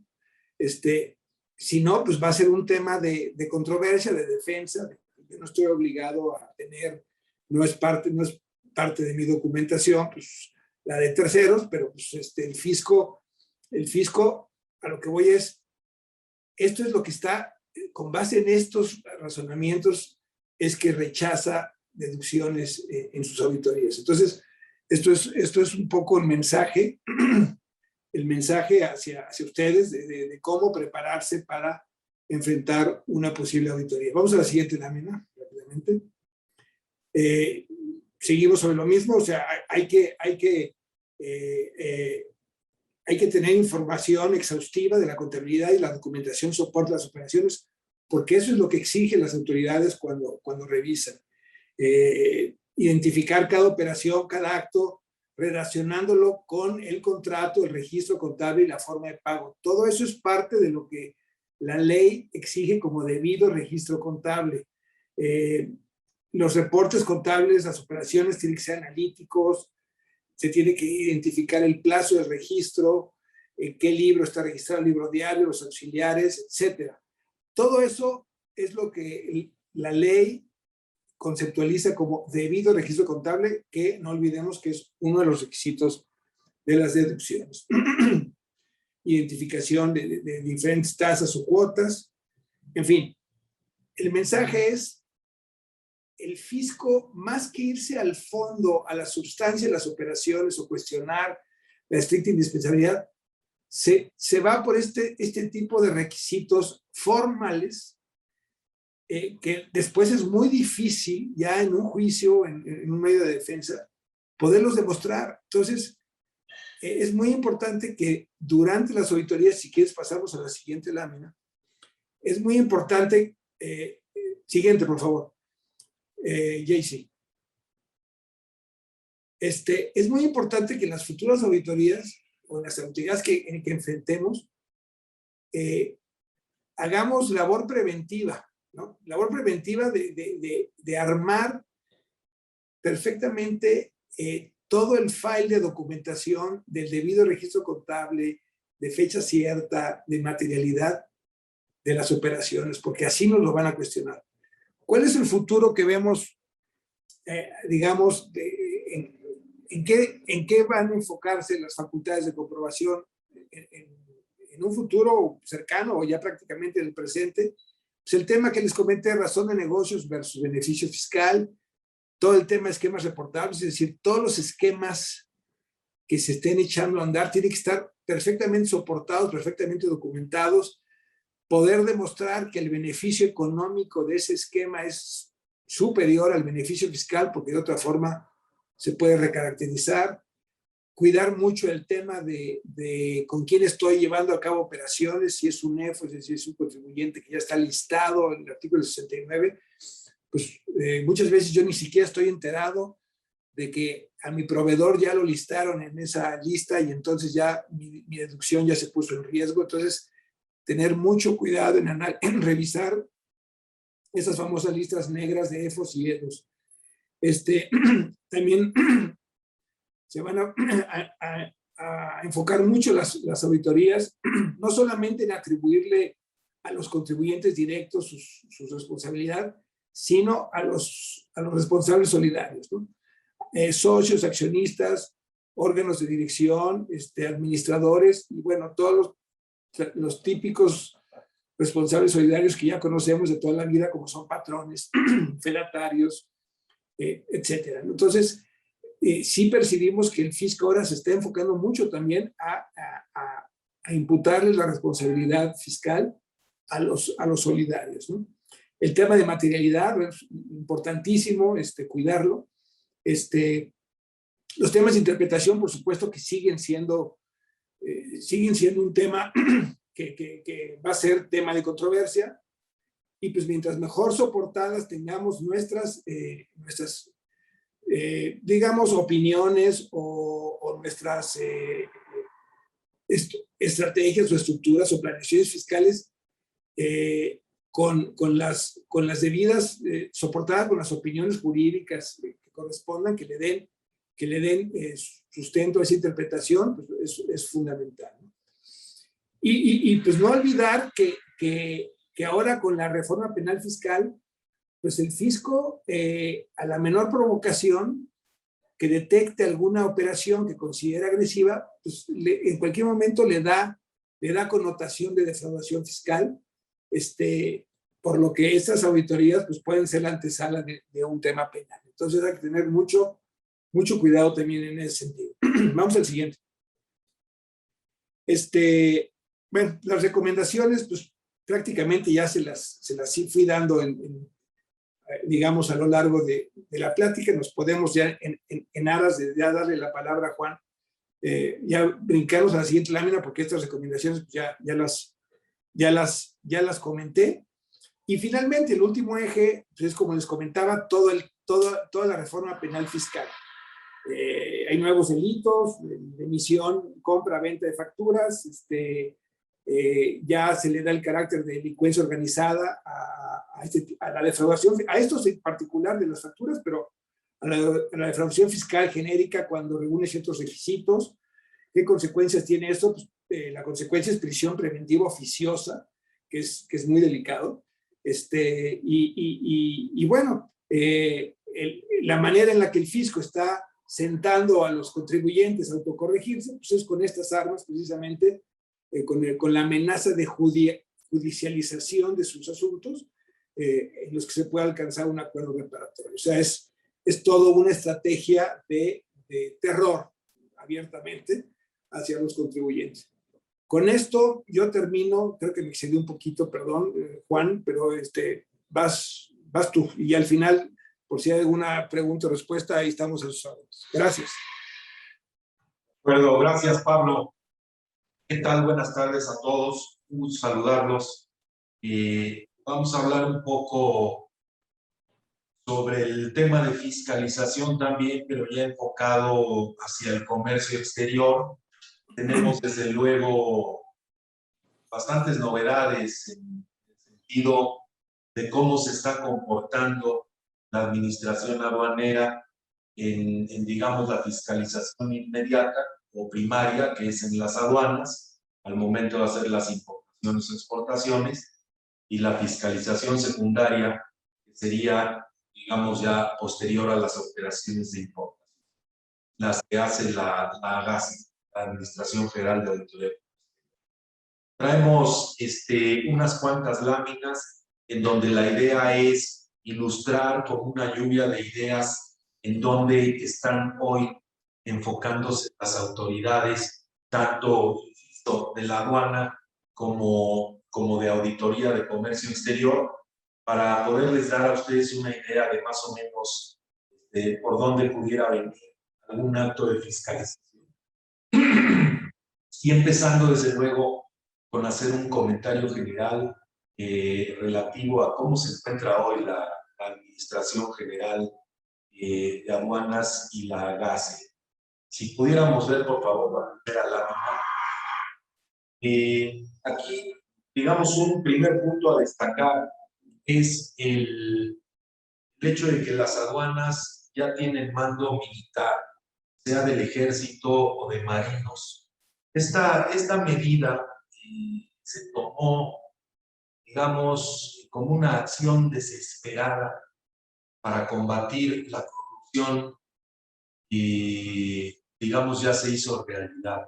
Si no, pues va a ser un tema de controversia, de defensa. Yo no estoy obligado a tener, no es parte de mi documentación, pues la de terceros, pero pues el fisco, a lo que voy es, esto es lo que está, con base en estos razonamientos, es que rechaza deducciones en sus auditorías. Entonces, esto es un poco el mensaje hacia ustedes de cómo prepararse para enfrentar una posible auditoría. Vamos a la siguiente lámina, rápidamente. Seguimos sobre lo mismo, o sea, hay que tener información exhaustiva de la contabilidad y la documentación soporta las operaciones, porque eso es lo que exigen las autoridades cuando revisan. Identificar cada operación, cada acto, relacionándolo con el contrato, el registro contable y la forma de pago. Todo eso es parte de lo que la ley exige como debido registro contable. Los reportes contables, las operaciones tienen que ser analíticos, se tiene que identificar el plazo de registro, qué libro está registrado, el libro diario, los auxiliares, etc. Todo eso es lo que la ley conceptualiza como debido registro contable, que no olvidemos que es uno de los requisitos de las deducciones. Identificación de diferentes tasas o cuotas. En fin, el mensaje es, el fisco, más que irse al fondo, a la sustancia de las operaciones o cuestionar la estricta indispensabilidad, se va por este tipo de requisitos formales, que después es muy difícil, ya en un juicio, en un medio de defensa, poderlos demostrar. Entonces, es muy importante que durante las auditorías, si quieres pasamos a la siguiente lámina, es muy importante, siguiente por favor, JC. Es muy importante que en las futuras auditorías o en las autoridades que enfrentemos, hagamos labor preventiva, ¿no? Labor preventiva de armar perfectamente todo el file de documentación del debido registro contable, de fecha cierta, de materialidad de las operaciones, porque así nos lo van a cuestionar. ¿Cuál es el futuro que vemos, digamos, en qué van a enfocarse las facultades de comprobación en un futuro cercano o ya prácticamente en el presente? Pues el tema que les comenté, razón de negocios versus beneficio fiscal, todo el tema de esquemas reportables, es decir, todos los esquemas que se estén echando a andar tienen que estar perfectamente soportados, perfectamente documentados, poder demostrar que el beneficio económico de ese esquema es superior al beneficio fiscal, porque de otra forma se puede recaracterizar, cuidar mucho el tema de con quién estoy llevando a cabo operaciones, si es un EFO, es decir, es un contribuyente que ya está listado en el artículo 69, pues muchas veces yo ni siquiera estoy enterado de que a mi proveedor ya lo listaron en esa lista y entonces ya mi deducción ya se puso en riesgo. Entonces, tener mucho cuidado en revisar esas famosas listas negras de EFOS y EDOS. También se van a enfocar mucho las auditorías, no solamente en atribuirle a los contribuyentes directos su responsabilidad, sino a los responsables solidarios, ¿no? Socios, accionistas, órganos de dirección, administradores, y bueno, todos los típicos responsables solidarios que ya conocemos de toda la vida, como son patrones, fedatarios, etcétera. Entonces, sí percibimos que el fisco ahora se está enfocando mucho también a imputarles la responsabilidad fiscal a los solidarios, ¿no? El tema de materialidad es importantísimo, cuidarlo. Los temas de interpretación, por supuesto, que siguen siendo un tema que va a ser tema de controversia, y pues mientras mejor soportadas tengamos nuestras digamos, opiniones o nuestras estrategias o estructuras o planeaciones fiscales con las debidas, soportadas con las opiniones jurídicas que correspondan, que le den sustento a esa interpretación, pues es fundamental, ¿no? Y pues no olvidar que ahora con la reforma penal fiscal, pues el fisco, a la menor provocación que detecte alguna operación que considera agresiva, pues en cualquier momento le da connotación de defraudación fiscal, por lo que estas auditorías pues pueden ser la antesala de un tema penal. Entonces hay que tener mucho cuidado también en ese sentido. Vamos al siguiente. Bueno, las recomendaciones, pues prácticamente ya se las fui dando digamos, a lo largo de la plática. Nos podemos ya en aras de ya darle la palabra a Juan, ya brincarnos a la siguiente lámina, porque estas recomendaciones pues, ya las comenté. Y finalmente, el último eje, pues, es como les comentaba, toda la reforma penal fiscal. Hay nuevos delitos de emisión, compra, venta de facturas, ya se le da el carácter de delincuencia organizada a la defraudación, a estos en particular de las facturas, pero a la defraudación fiscal genérica cuando reúne ciertos requisitos. ¿Qué consecuencias tiene esto? Pues, la consecuencia es prisión preventiva oficiosa, que es muy delicado. Y bueno, la manera en la que el fisco está sentando a los contribuyentes a autocorregirse, pues es con estas armas precisamente, con la amenaza de judicialización de sus asuntos, en los que se puede alcanzar un acuerdo reparatorio. O sea, es toda una estrategia de terror abiertamente hacia los contribuyentes. Con esto yo termino, creo que me excedí un poquito, perdón, Juan, pero vas tú. Y al final, por si hay alguna pregunta o respuesta, ahí estamos a sus órdenes. Gracias.
Bueno, gracias, Pablo. ¿Qué tal? Buenas tardes a todos. Un gusto saludarlos. Vamos a hablar un poco sobre el tema de fiscalización también, pero ya enfocado hacia el comercio exterior. Tenemos desde luego bastantes novedades en el sentido de cómo se está comportando la administración aduanera en, digamos, la fiscalización inmediata o primaria, que es en las aduanas, al momento de hacer las importaciones o exportaciones, y la fiscalización secundaria, que sería, digamos, ya posterior a las operaciones de importación, las que hace la AGASI, la Administración General de Auditoría. Traemos unas cuantas láminas en donde la idea es ilustrar con una lluvia de ideas en donde están hoy enfocándose las autoridades, tanto de la aduana como de auditoría de comercio exterior, para poderles dar a ustedes una idea de más o menos por dónde pudiera venir algún acto de fiscalización. Y empezando desde luego con hacer un comentario general relativo a cómo se encuentra hoy la Administración General de Aduanas y la AGASE. Si pudiéramos ver, por favor, la primera lámina. Aquí, digamos, un primer punto a destacar es el hecho de que las aduanas ya tienen mando militar, sea del ejército o de marinos. Esta medida se tomó, digamos, como una acción desesperada para combatir la corrupción y, digamos, ya se hizo realidad.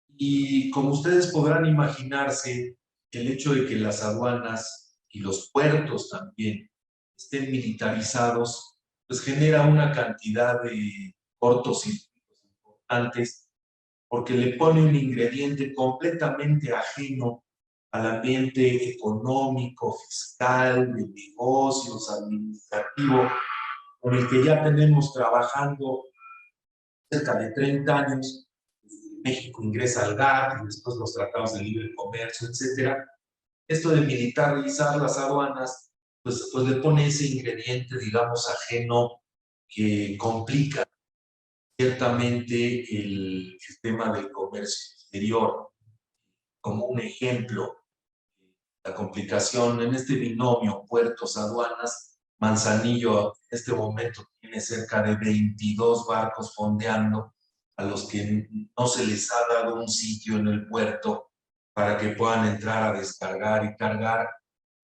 Y como ustedes podrán imaginarse, el hecho de que las aduanas y los puertos también estén militarizados, pues genera una cantidad de cortocircuitos importantes, porque le pone un ingrediente completamente ajeno al ambiente económico, fiscal, de negocios, administrativo, con el que ya tenemos trabajando cerca de 30 años. México ingresa al GATT y después los tratados de libre comercio, etc. Esto de militarizar las aduanas, pues le pone ese ingrediente, digamos, ajeno que complica ciertamente el tema del comercio exterior. Como un ejemplo, la complicación en este binomio puertos-aduanas, Manzanillo en este momento tiene cerca de 22 barcos fondeando a los que no se les ha dado un sitio en el puerto para que puedan entrar a descargar y cargar,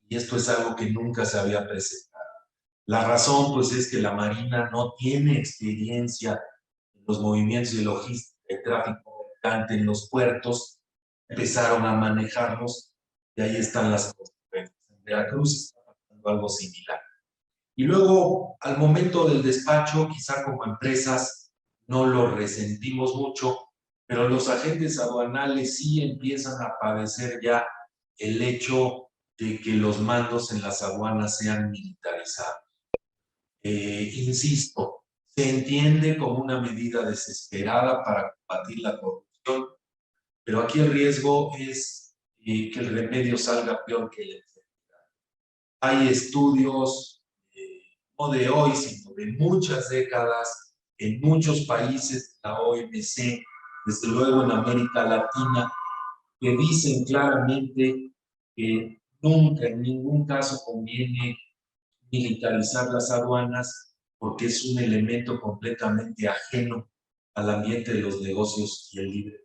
y esto es algo que nunca se había presentado. La razón, pues, es que la Marina no tiene experiencia en los movimientos de logística y tráfico mercante en los puertos, empezaron a manejarlos y ahí están las consecuencias. En Veracruz está pasando algo similar. Y luego, al momento del despacho, quizá como empresas no lo resentimos mucho, pero los agentes aduanales sí empiezan a padecer ya el hecho de que los mandos en las aduanas sean militarizados. Insisto, se entiende como una medida desesperada para combatir la corrupción, pero aquí el riesgo es que el remedio salga peor que la enfermedad. Hay estudios, no de hoy, sino de muchas décadas, en muchos países de la OMC, desde luego en América Latina, que dicen claramente que nunca, en ningún caso conviene militarizar las aduanas porque es un elemento completamente ajeno al ambiente de los negocios y el libre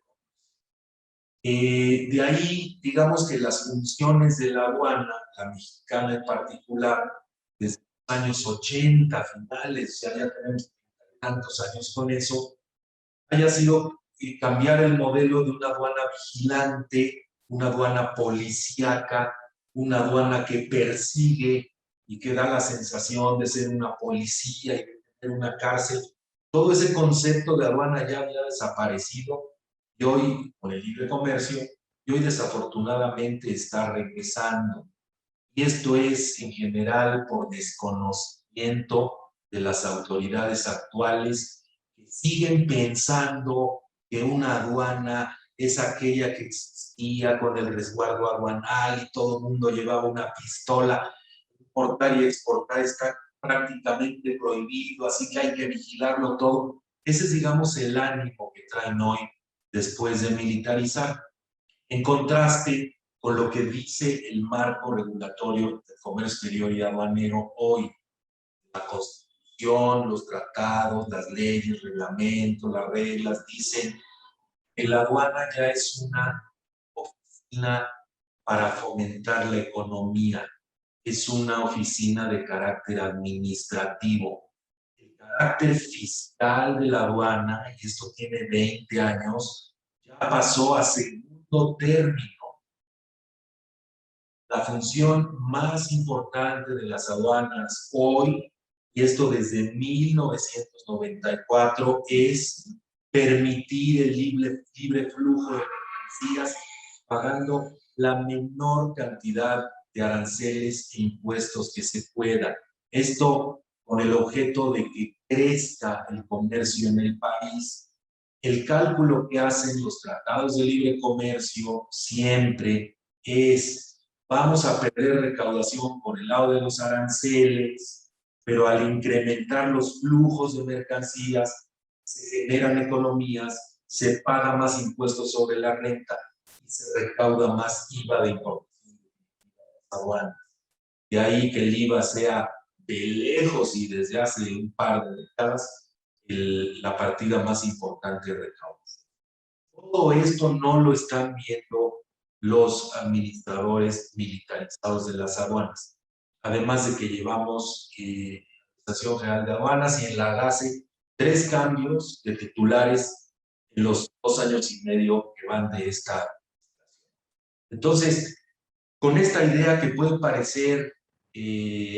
comercio. De ahí, digamos que las funciones de la aduana, la mexicana en particular, desde los años 80, finales, ya tenemos tantos años con eso, haya sido cambiar el modelo de una aduana vigilante, una aduana policíaca, una aduana que persigue y que da la sensación de ser una policía y de tener una cárcel. Todo ese concepto de aduana ya había desaparecido y hoy, con el libre comercio, y hoy desafortunadamente está regresando. Y esto es en general por desconocimiento de las autoridades actuales, que siguen pensando que una aduana es aquella que existía con el resguardo aduanal y todo el mundo llevaba una pistola. Importar y exportar está prácticamente prohibido, así que hay que vigilarlo todo. Ese es, digamos, el ánimo que traen hoy después de militarizar. En contraste con lo que dice el marco regulatorio del comercio exterior y aduanero hoy, la Constitución, los tratados, las leyes, reglamentos, las reglas, dicen que la aduana ya es una oficina para fomentar la economía, es una oficina de carácter administrativo. El carácter fiscal de la aduana, y esto tiene 20 años, ya pasó a segundo término. La función más importante de las aduanas hoy, y esto desde 1994, es permitir el libre flujo de mercancías pagando la menor cantidad de aranceles e impuestos que se pueda. Esto con el objeto de que crezca el comercio en el país. El cálculo que hacen los tratados de libre comercio siempre es: vamos a perder recaudación por el lado de los aranceles, pero al incrementar los flujos de mercancías, se generan economías, se paga más impuestos sobre la renta y se recauda más IVA de importación de aduanas. De ahí que el IVA sea de lejos y desde hace un par de décadas la partida más importante de recaudación. Todo esto no lo están viendo los administradores militarizados de las aduanas. Además de que llevamos en la Administración General de Aduanas y en la AGACE 3 cambios de titulares en los 2 años y medio que van de esta administración. Entonces, con esta idea que puede parecer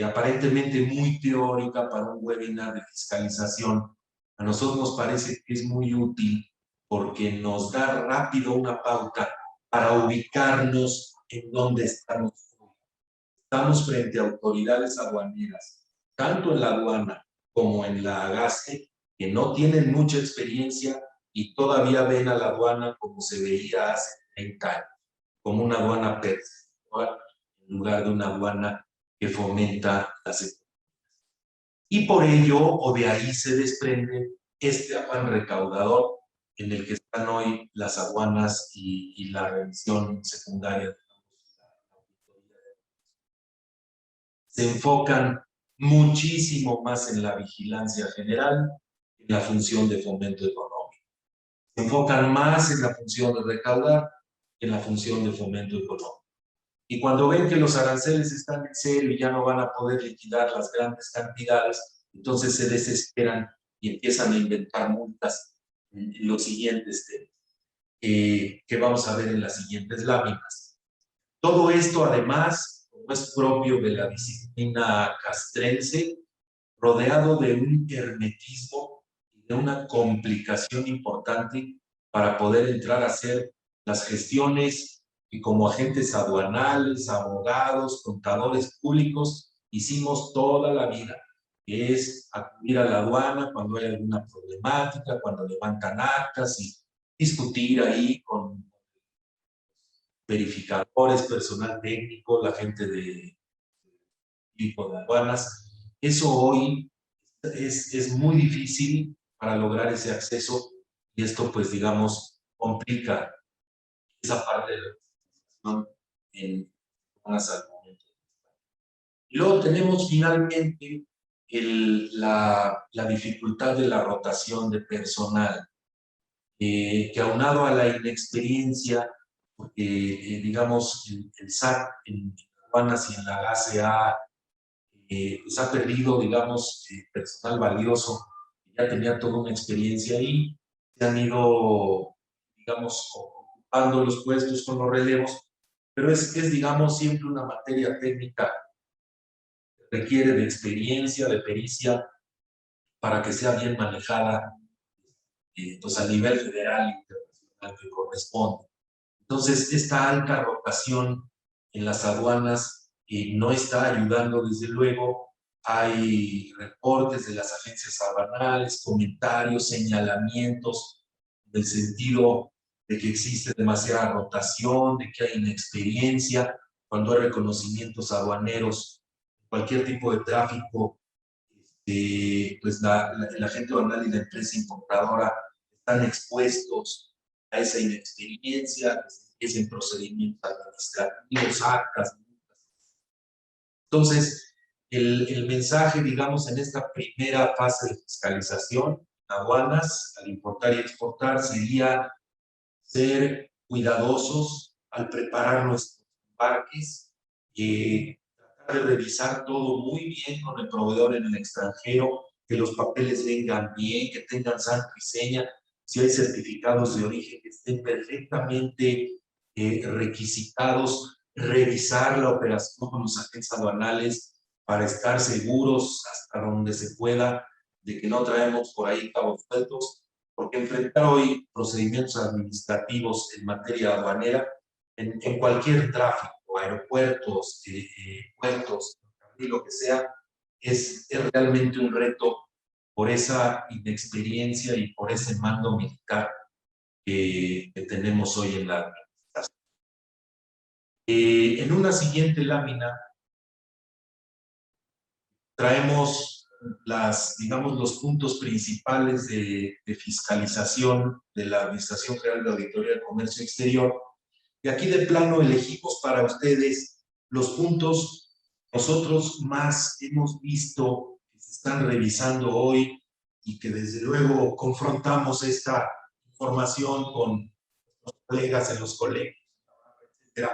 aparentemente muy teórica para un webinar de fiscalización, a nosotros nos parece que es muy útil porque nos da rápido una pauta para ubicarnos en dónde estamos. Estamos frente a autoridades aduaneras, tanto en la aduana como en la AGACE, que no tienen mucha experiencia y todavía ven a la aduana como se veía hace 30 años, como una aduana perceptual en lugar de una aduana que fomenta las economías. Y por ello, o de ahí se desprende este afán recaudador en el que están hoy las aduanas y la revisión secundaria. Se enfocan muchísimo más en la vigilancia general que en la función de fomento económico. Se enfocan más en la función de recaudar que en la función de fomento económico. Y cuando ven que los aranceles están en cero y ya no van a poder liquidar las grandes cantidades, entonces se desesperan y empiezan a inventar multas en los siguientes temas, que vamos a ver en las siguientes láminas. Todo esto, además, como es propio de la disciplina castrense, rodeado de un hermetismo y de una complicación importante para poder entrar a hacer las gestiones y como agentes aduanales, abogados, contadores públicos, hicimos toda la vida, que es acudir a la aduana cuando hay alguna problemática, cuando levantan actas y discutir ahí con verificadores, personal técnico, la gente de aduanas. Eso hoy es muy difícil para lograr ese acceso y esto pues digamos complica esa parte de la administración en aduanas al momento. Y luego tenemos finalmente la dificultad de la rotación de personal, que aunado a la inexperiencia, porque digamos el SAT en aduanas y en la GACA pues ha perdido, digamos, personal valioso, ya tenía toda una experiencia ahí, se han ido, digamos, ocupando los puestos con los relevos, pero es digamos, siempre una materia técnica que requiere de experiencia, de pericia, para que sea bien manejada pues a nivel federal e internacional que corresponde. Entonces, esta alta rotación en las aduanas no está ayudando, desde luego. Hay reportes de las agencias aduanales, comentarios, señalamientos, en el sentido de que existe demasiada rotación, de que hay inexperiencia, cuando hay reconocimientos aduaneros, cualquier tipo de tráfico, pues el agente aduanal y la empresa importadora están expuestos a esa inexperiencia, que se empiecen procedimientos administrativos, actas. Entonces, el mensaje, digamos, en esta primera fase de fiscalización, aduanas, al importar y exportar, sería ser cuidadosos al preparar nuestros embarques, tratar de revisar todo muy bien con el proveedor en el extranjero, que los papeles vengan bien, que tengan santo y seña, si hay certificados de origen que estén perfectamente requisitados, revisar la operación con los agentes aduanales para estar seguros hasta donde se pueda de que no traemos por ahí cabos sueltos, porque enfrentar hoy procedimientos administrativos en materia aduanera, en cualquier tráfico, aeropuertos, puertos, y lo que sea, es realmente un reto por esa inexperiencia y por ese mando militar que tenemos hoy en la administración. En una siguiente lámina traemos digamos, los puntos principales de fiscalización de la Administración General de Auditoría del Comercio Exterior. Y aquí de plano elegimos para ustedes los puntos que nosotros más hemos visto que se están revisando hoy y que desde luego confrontamos esta información con los colegas en los colegios, etc.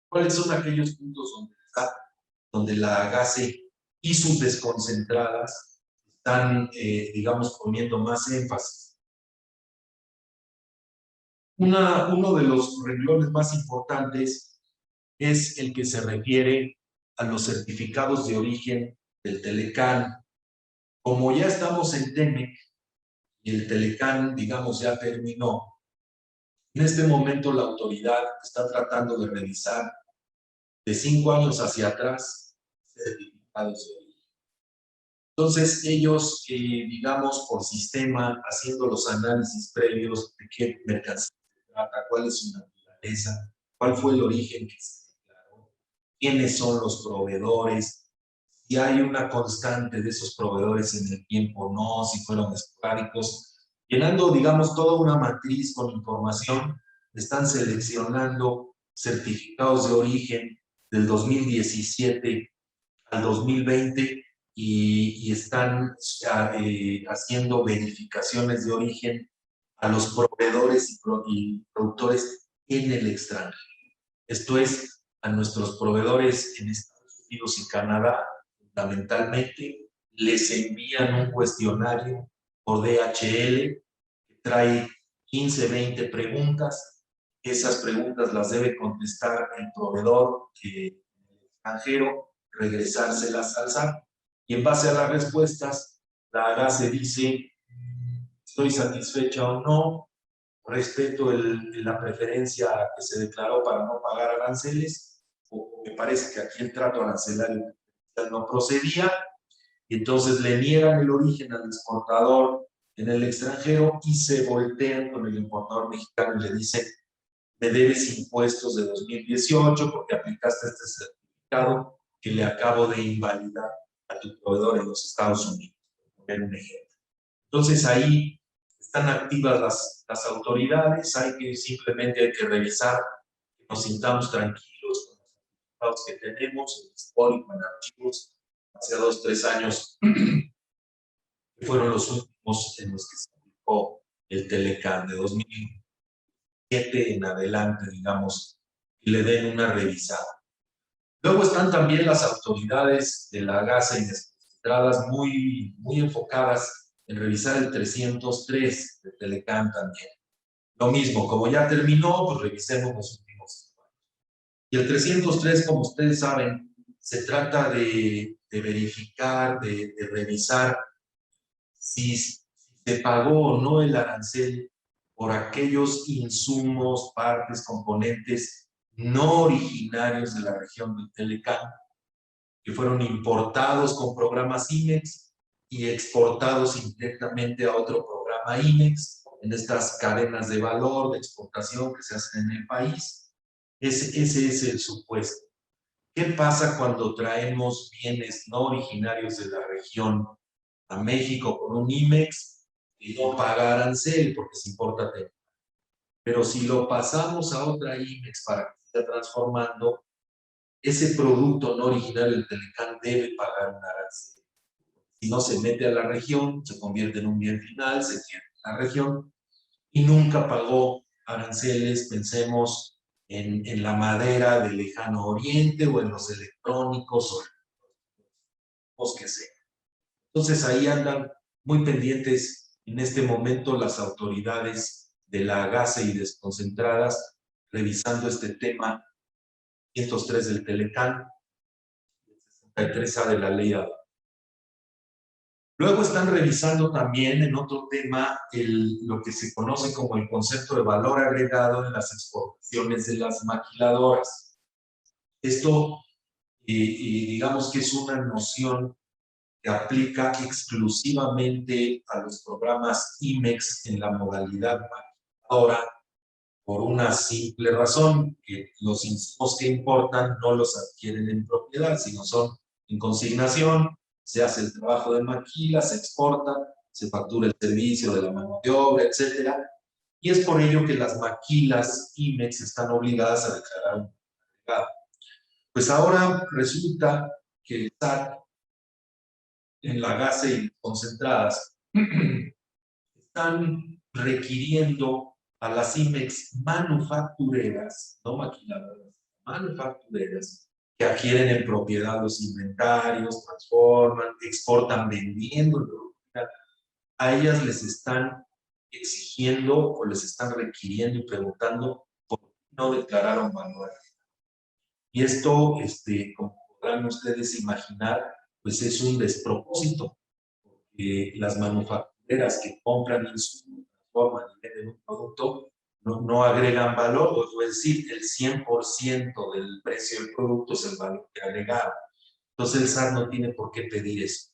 ¿Cuáles son aquellos puntos donde la GACE y sus desconcentradas están, digamos, poniendo más énfasis? Uno de los renglones más importantes es el que se refiere a los certificados de origen del Telecán. Como ya estamos en TEMEC y el Telecán, digamos, ya terminó, en este momento la autoridad está tratando de revisar de 5 años hacia atrás certificados de origen. Entonces ellos, digamos, por sistema, haciendo los análisis previos de qué mercancía se trata, cuál es su naturaleza, cuál fue el origen que se declaró, quiénes son los proveedores, si hay una constante de esos proveedores en el tiempo o no, si fueron esporádicos, llenando, digamos, toda una matriz con información, están seleccionando certificados de origen del 2017 al 2020 y están haciendo verificaciones de origen a los proveedores y productores en el extranjero. Esto es, a nuestros proveedores en Estados Unidos y Canadá, fundamentalmente, les envían un cuestionario por DHL que trae 15, 20 preguntas. Esas preguntas las debe contestar el proveedor extranjero, regresárselas al SAT. Y en base a las respuestas, la GACE dice, estoy satisfecha o no, respeto la preferencia que se declaró para no pagar aranceles, o me parece que aquí el trato arancelario no procedía, y entonces le niegan el origen al exportador en el extranjero y se voltean con el importador mexicano y le dicen, me debes impuestos de 2018 porque aplicaste este certificado que le acabo de invalidar a tu proveedor en los Estados Unidos, por poner un ejemplo. Entonces ahí están activas las autoridades, simplemente hay que revisar, que nos sintamos tranquilos con los certificados que tenemos, en histórico, en archivos, hace 2, 3 años, que fueron los últimos en los que se aplicó el Telecán, de 2007 en adelante, digamos, y le den una revisada. Luego están también las autoridades de la GACE desconcentradas muy enfocadas en revisar el 303 de Telecán también. Lo mismo, como ya terminó, pues revisemos los últimos 5 años. Y el 303, como ustedes saben, se trata de verificar, de revisar si se pagó o no el arancel por aquellos insumos, partes, componentes no originarios de la región del Telecán, que fueron importados con programas IMEX y exportados indirectamente a otro programa IMEX en estas cadenas de valor, de exportación que se hacen en el país. Ese es el supuesto. ¿Qué pasa cuando traemos bienes no originarios de la región a México con un IMEX y no paga arancel porque se importa Pero si lo pasamos a otra IMEX para que se esté transformando, ese producto no original del Telecán debe pagar un arancel. Si no se mete a la región, se convierte en un bien final, se queda en la región y nunca pagó aranceles, pensemos en la madera del lejano oriente o en los electrónicos o los que sea. Entonces ahí andan muy pendientes en este momento las autoridades de la AGACE y desconcentradas revisando este tema 103 del Telecán, 63A de la ley ADA. Luego están revisando también en otro tema lo que se conoce como el concepto de valor agregado en las exportaciones de las maquiladoras. Esto, digamos que es una noción que aplica exclusivamente a los programas IMEX en la modalidad maquiladora por una simple razón, que los insumos que importan no los adquieren en propiedad, sino son en consignación, se hace el trabajo de maquila, se exporta, se factura el servicio de la mano de obra, etc. Y es por ello que las maquilas IMEX están obligadas a declarar un agregado. Pues ahora resulta que el SAT en la GACE y concentradas están requiriendo a las IMEX manufactureras, no maquiladoras, manufactureras, que adquieren en propiedad los inventarios, transforman, exportan vendiendo, a ellas les están exigiendo o les están requiriendo y preguntando por qué no declararon valor. Y esto, como podrán ustedes imaginar, pues es un despropósito. Las manufactureras que compran insumos, transforman y venden un producto, no agregan valor, es decir, el 100% del precio del producto es el valor que agregaron. Entonces el SAT no tiene por qué pedir eso.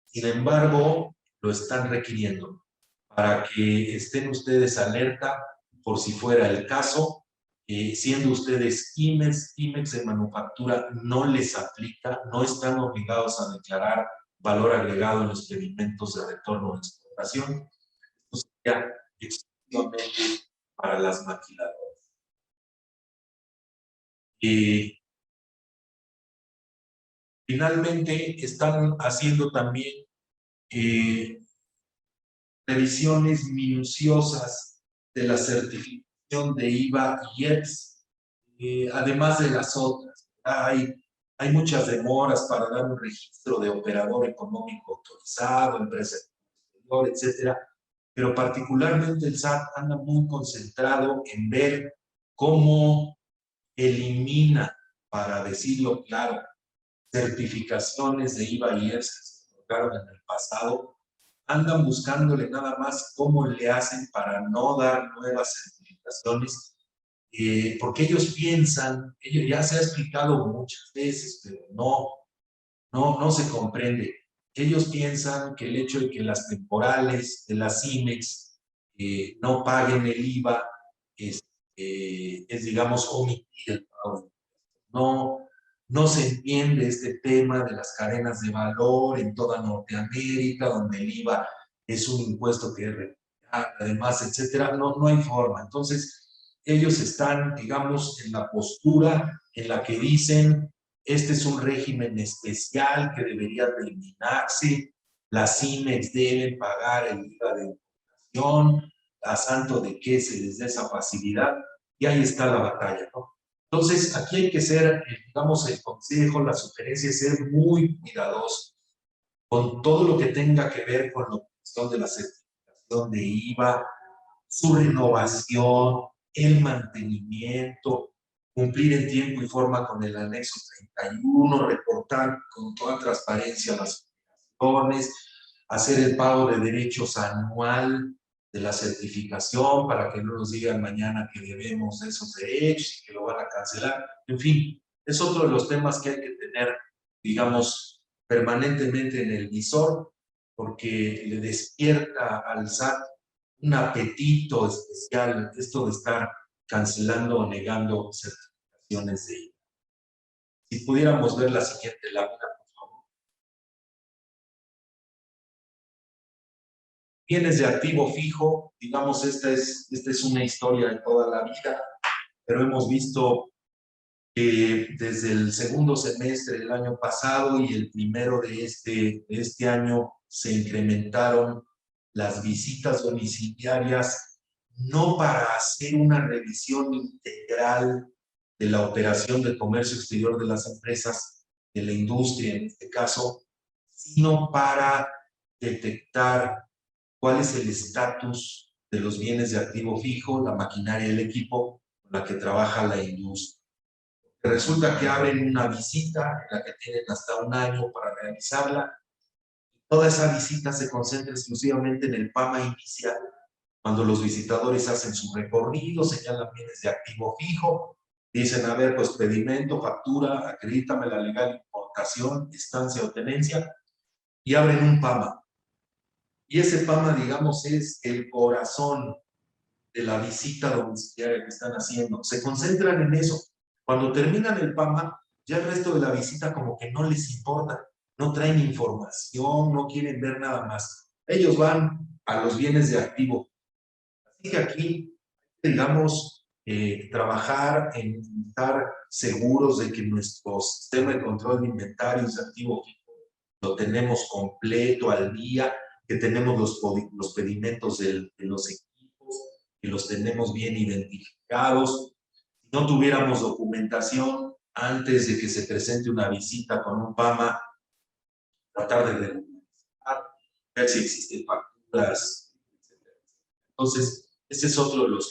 Sin embargo, lo están requiriendo para que estén ustedes alerta por si fuera el caso. Siendo ustedes IMEX de manufactura, no les aplica, no están obligados a declarar valor agregado en los experimentos de retorno de exportación. Esto sería exclusivamente para las maquiladoras. Finalmente, están haciendo también revisiones minuciosas de la certificación de IVA y IEPS, además de las otras. Hay muchas demoras para dar un registro de operador económico autorizado, empresa exterior, etcétera, pero particularmente el SAT anda muy concentrado en ver cómo elimina, para decirlo claro, certificaciones de IVA y IEPS que se otorgaron en el pasado. Andan buscándole nada más cómo le hacen para no dar nuevas certificaciones, porque ellos piensan, ya se ha explicado muchas veces, pero no se comprende. Ellos piensan que el hecho de que las temporales de las IMEX no paguen el IVA es, digamos, omitir el pago. No se entiende este tema de las cadenas de valor en toda Norteamérica, donde el IVA es un impuesto que es retirado, además, etcétera. No hay forma. Entonces, ellos están, digamos, en la postura en la que dicen, este es un régimen especial que debería terminarse, las IMEX deben pagar el IVA de importación, a santo de que se les dé esa facilidad, y ahí está la batalla, ¿no? Entonces, aquí hay que ser, digamos, el consejo, la sugerencia es ser muy cuidadosos con todo lo que tenga que ver con la cuestión de la certificación de IVA, su renovación, el mantenimiento, cumplir en tiempo y forma con el anexo 31, reportar con toda transparencia las obligaciones, hacer el pago de derechos anual de la certificación para que no nos digan mañana que debemos esos derechos y que lo van a cancelar. En fin, es otro de los temas que hay que tener, digamos, permanentemente en el visor, porque le despierta al SAT un apetito especial esto de estar cancelando o negando certificaciones de IVA. Si pudiéramos ver la siguiente lámina. Bienes de activo fijo, digamos, esta es una historia de toda la vida, pero hemos visto que desde el segundo semestre del año pasado y el primero de este año se incrementaron las visitas domiciliarias, no para hacer una revisión integral de la operación del comercio exterior de las empresas, de la industria en este caso, sino para detectar cuál es el estatus de los bienes de activo fijo, la maquinaria y el equipo con la que trabaja la industria. Resulta que abren una visita en la que tienen hasta un año para realizarla. Toda esa visita se concentra exclusivamente en el PAMA inicial, cuando los visitadores hacen su recorrido, señalan bienes de activo fijo, dicen, a ver, pues pedimento, factura, acredítame la legal importación, estancia o tenencia, y abren un PAMA. Y ese PAMA, digamos, es el corazón de la visita domiciliaria que están haciendo. Se concentran en eso. Cuando terminan el PAMA, ya el resto de la visita como que no les importa. No traen información, no quieren ver nada más. Ellos van a los bienes de activo. Así que aquí, digamos, trabajar en estar seguros de que nuestro sistema de control de inventarios de activo lo tenemos completo al día, que tenemos los pedimentos de los equipos, que los tenemos bien identificados. Si no tuviéramos documentación antes de que se presente una visita con un PAMA, tratar de regularizar, ver si existen facturas, etc. Entonces, este es otro de los.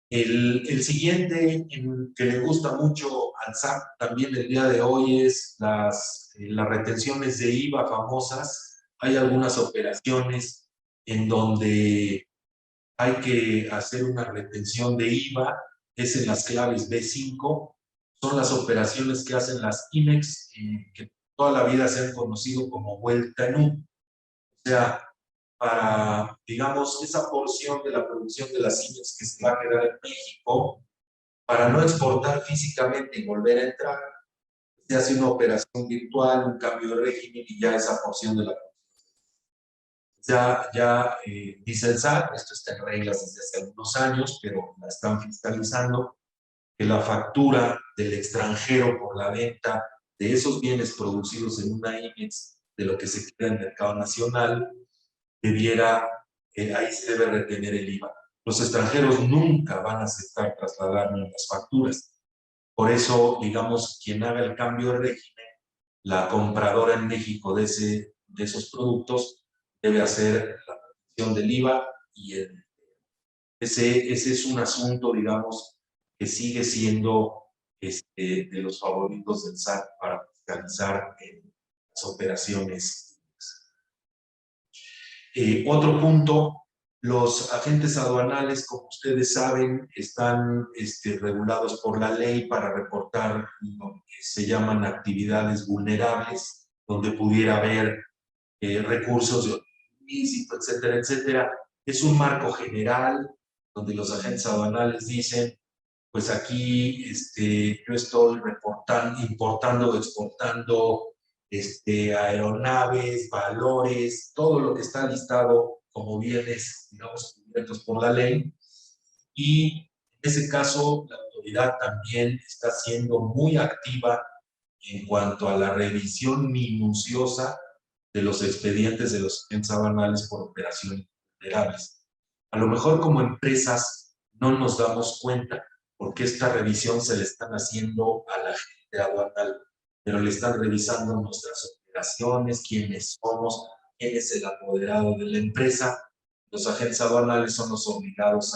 El siguiente que le gusta mucho al SAT también el día de hoy es las retenciones de IVA famosas. Hay algunas operaciones en donde hay que hacer una retención de IVA, es en las claves B5, son las operaciones que hacen las IMEX, que toda la vida se han conocido como vuelta en U. O sea, para, digamos, esa porción de la producción de las IMEX que se va a quedar en México, para no exportar físicamente y volver a entrar, se hace una operación virtual, un cambio de régimen y ya esa porción de la dice el SAT, esto está en reglas desde hace algunos años, pero la están fiscalizando, que la factura del extranjero por la venta de esos bienes producidos en una IMEX, de lo que se queda en el mercado nacional, ahí se debe retener el IVA. Los extranjeros nunca van a aceptar trasladar las facturas. Por eso, digamos, quien haga el cambio de régimen, la compradora en México de esos productos, debe hacer la retención del IVA y ese es un asunto, digamos, que sigue siendo de los favoritos del SAT para fiscalizar las operaciones. Otro punto, los agentes aduanales, como ustedes saben, están regulados por la ley para reportar lo que se llaman actividades vulnerables, donde pudiera haber recursos de ilícito, etcétera, etcétera. Es un marco general donde los agentes aduanales dicen, pues aquí yo estoy importando o exportando aeronaves, valores, todo lo que está listado como bienes, digamos, cubiertos por la ley. Y en ese caso, la autoridad también está siendo muy activa en cuanto a la revisión minuciosa de los expedientes de los agentes aduanales por operaciones vulnerables. A lo mejor como empresas no nos damos cuenta porque esta revisión se le están haciendo a la gente aduanal, pero le están revisando nuestras operaciones, quiénes somos, quién es el apoderado de la empresa. Los agentes aduanales son los obligados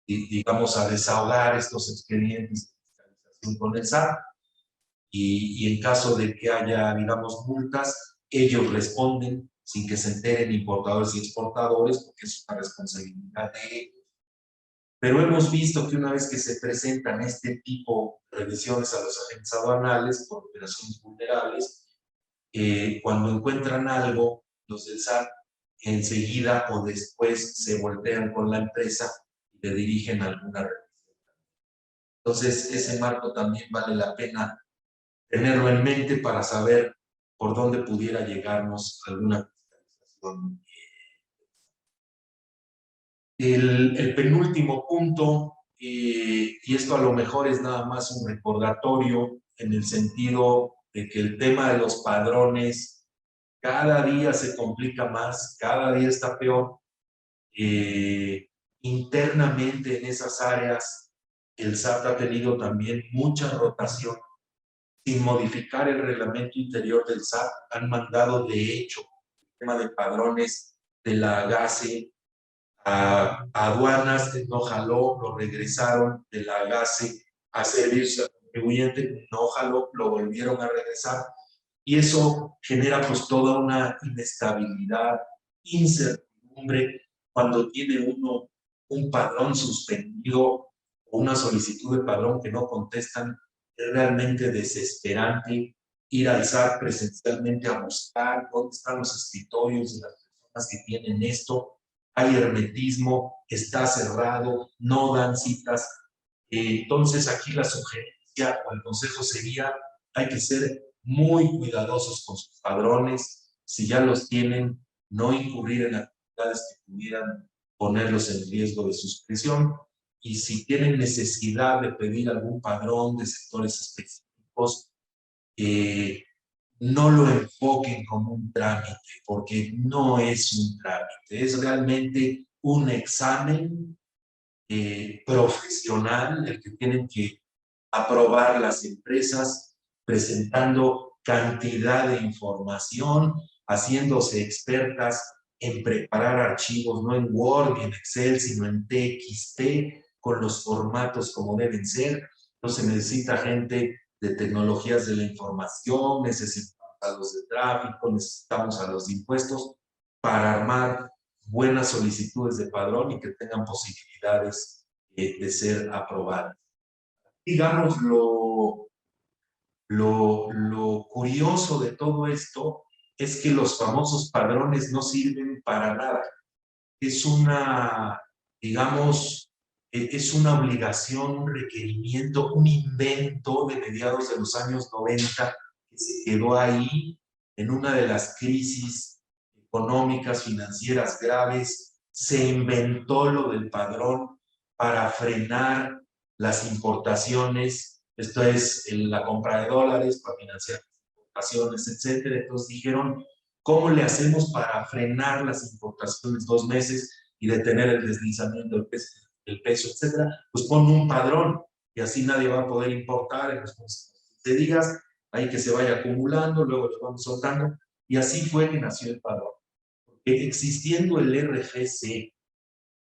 digamos, a desahogar estos expedientes de fiscalización con el SAT. Y en caso de que haya, digamos, multas, ellos responden sin que se enteren importadores y exportadores, porque es una responsabilidad de ellos. Pero hemos visto que una vez que se presentan este tipo de revisiones a los agentes aduanales por operaciones vulnerables, cuando encuentran algo, los del SAT enseguida o después se voltean con la empresa y le dirigen alguna revisión. Entonces, ese marco también vale la pena tenerlo en mente para saber por dónde pudiera llegarnos alguna fiscalización El penúltimo punto, y esto a lo mejor es nada más un recordatorio en el sentido de que el tema de los padrones cada día se complica más, cada día está peor. Internamente en esas áreas, el SAT ha tenido también mucha rotación. Sin modificar el reglamento interior del SAT, han mandado de hecho el tema de padrones de la GASE a aduanas, no jaló, lo regresaron de la GASE a servicios al contribuyente, no jaló, lo volvieron a regresar. Y eso genera pues toda una inestabilidad, incertidumbre, cuando tiene uno un padrón suspendido o una solicitud de padrón que no contestan. Es realmente desesperante ir al SAT presencialmente a buscar dónde están los escritorios de las personas que tienen esto. Hay hermetismo, está cerrado, no dan citas. Entonces aquí la sugerencia o el consejo sería: hay que ser muy cuidadosos con sus padrones. Si ya los tienen, no incurrir en actividades que pudieran ponerlos en riesgo de suspensión. Y si tienen necesidad de pedir algún padrón de sectores específicos, no lo enfoquen como un trámite, porque no es un trámite, es realmente un examen profesional el que tienen que aprobar las empresas, presentando cantidad de información, haciéndose expertas en preparar archivos, no en Word ni en Excel, sino en TXT, con los formatos como deben ser. Entonces necesita gente de tecnologías de la información, necesitamos a los de tráfico, necesitamos a los de impuestos para armar buenas solicitudes de padrón y que tengan posibilidades de ser aprobadas. Digamos, lo curioso de todo esto es que los famosos padrones no sirven para nada. Es una, digamos, es una obligación, un requerimiento, un invento de mediados de los años 90 que se quedó ahí en una de las crisis económicas, financieras graves. Se inventó lo del padrón para frenar las importaciones, esto es la compra de dólares para financiar importaciones, etcétera. Entonces dijeron: ¿cómo le hacemos para frenar las importaciones 2 meses y detener el deslizamiento del peso, etcétera? Pues pon un padrón y así nadie va a poder importar en los 15 días, ahí que se vaya acumulando, luego lo vamos soltando. Y así fue que nació el padrón. Existiendo el RFC,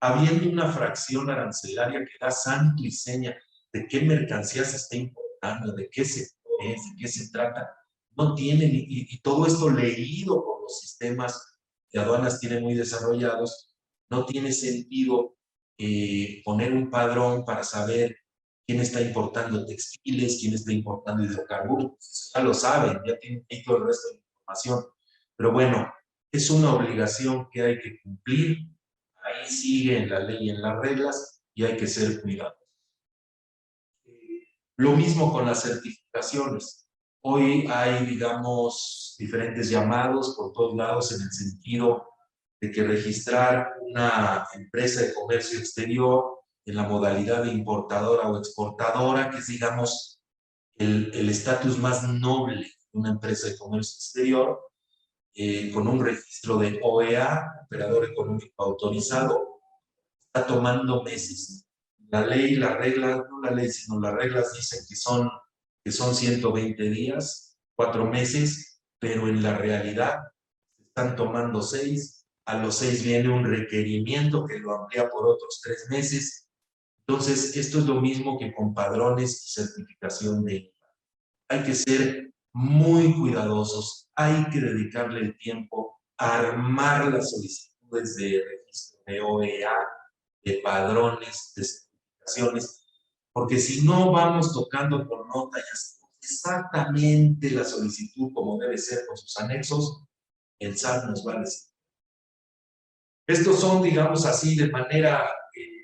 habiendo una fracción arancelaria que da santo y seña de qué mercancía se está importando, de qué sector es, de qué se trata, no tienen, y todo esto leído por los sistemas que aduanas tienen muy desarrollados, no tiene sentido poner un padrón para saber quién está importando textiles, quién está importando hidrocarburos. Ya lo saben, ya tienen ahí todo el resto de la información. Pero bueno, es una obligación que hay que cumplir. Ahí sigue en la ley y en las reglas y hay que ser cuidadosos. Lo mismo con las certificaciones. Hoy hay, digamos, diferentes llamados por todos lados en el sentido de que registrar una empresa de comercio exterior en la modalidad de importadora o exportadora, que es, digamos, el estatus más noble de una empresa de comercio exterior, con un registro de OEA, operador económico autorizado, está tomando meses. La ley, las reglas, no la ley, sino las reglas dicen que son 120 días, 4 meses, pero en la realidad están tomando 6. A los 6 viene un requerimiento que lo amplía por otros 3 meses. Entonces, esto es lo mismo que con padrones y certificación de IVA. Hay que ser muy cuidadosos, hay que dedicarle el tiempo a armar las solicitudes de registro de OEA, de padrones, de certificaciones, porque si no vamos tocando por nota y hacemos exactamente la solicitud como debe ser con sus anexos, el SAT nos va a decir. Estos son, digamos así, de manera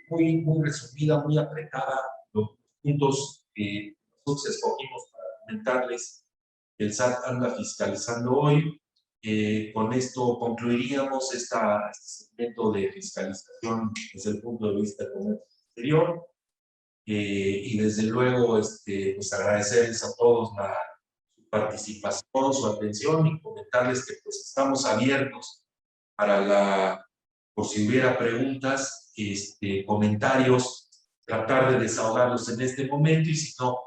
muy resumida, muy apretada, los puntos que nosotros escogimos para comentarles. El SAT anda fiscalizando hoy. con esto concluiríamos este segmento de fiscalización desde el punto de vista del comercio exterior. Y desde luego, pues agradecerles a todos su participación, su atención y comentarles que pues estamos abiertos para por si hubiera preguntas, comentarios, tratar de desahogarlos en este momento, y si no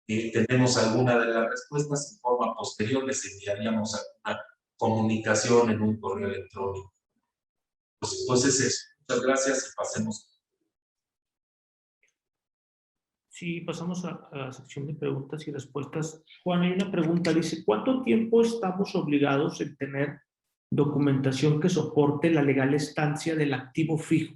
tenemos alguna de las respuestas, en forma posterior les enviaríamos alguna comunicación en un correo electrónico. Pues entonces eso. Muchas gracias y pasemos.
Sí, pasamos a la sección de preguntas y respuestas. Juan, hay una pregunta, dice, ¿cuánto tiempo estamos obligados en tener documentación que soporte la legal estancia del activo fijo?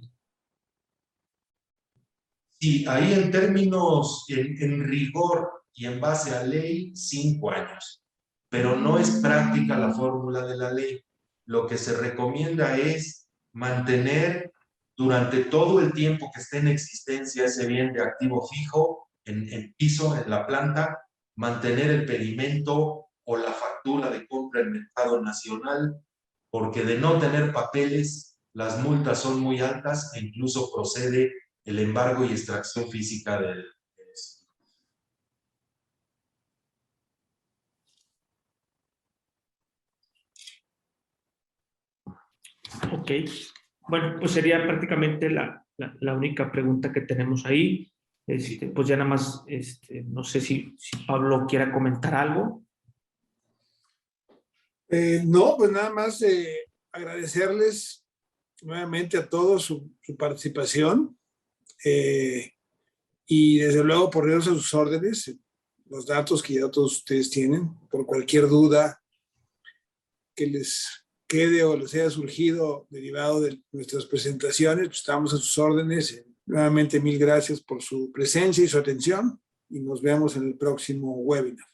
Sí, ahí en términos, en rigor y en base a ley, 5 años. Pero no es práctica la fórmula de la ley. Lo que se recomienda es mantener durante todo el tiempo que esté en existencia ese bien de activo fijo, en piso, en la planta, mantener el pedimento o la factura de compra en mercado nacional, porque de no tener papeles, las multas son muy altas e incluso procede el embargo y extracción física del.
Ok. Bueno, pues sería prácticamente la única pregunta que tenemos ahí. Pues ya nada más, no sé si Pablo quiera comentar algo.
No, pues nada más agradecerles nuevamente a todos su participación y desde luego ponernos a sus órdenes, los datos que ya todos ustedes tienen, por cualquier duda que les quede o les haya surgido derivado de nuestras presentaciones, pues estamos a sus órdenes. Nuevamente, mil gracias por su presencia y su atención y nos vemos en el próximo webinar.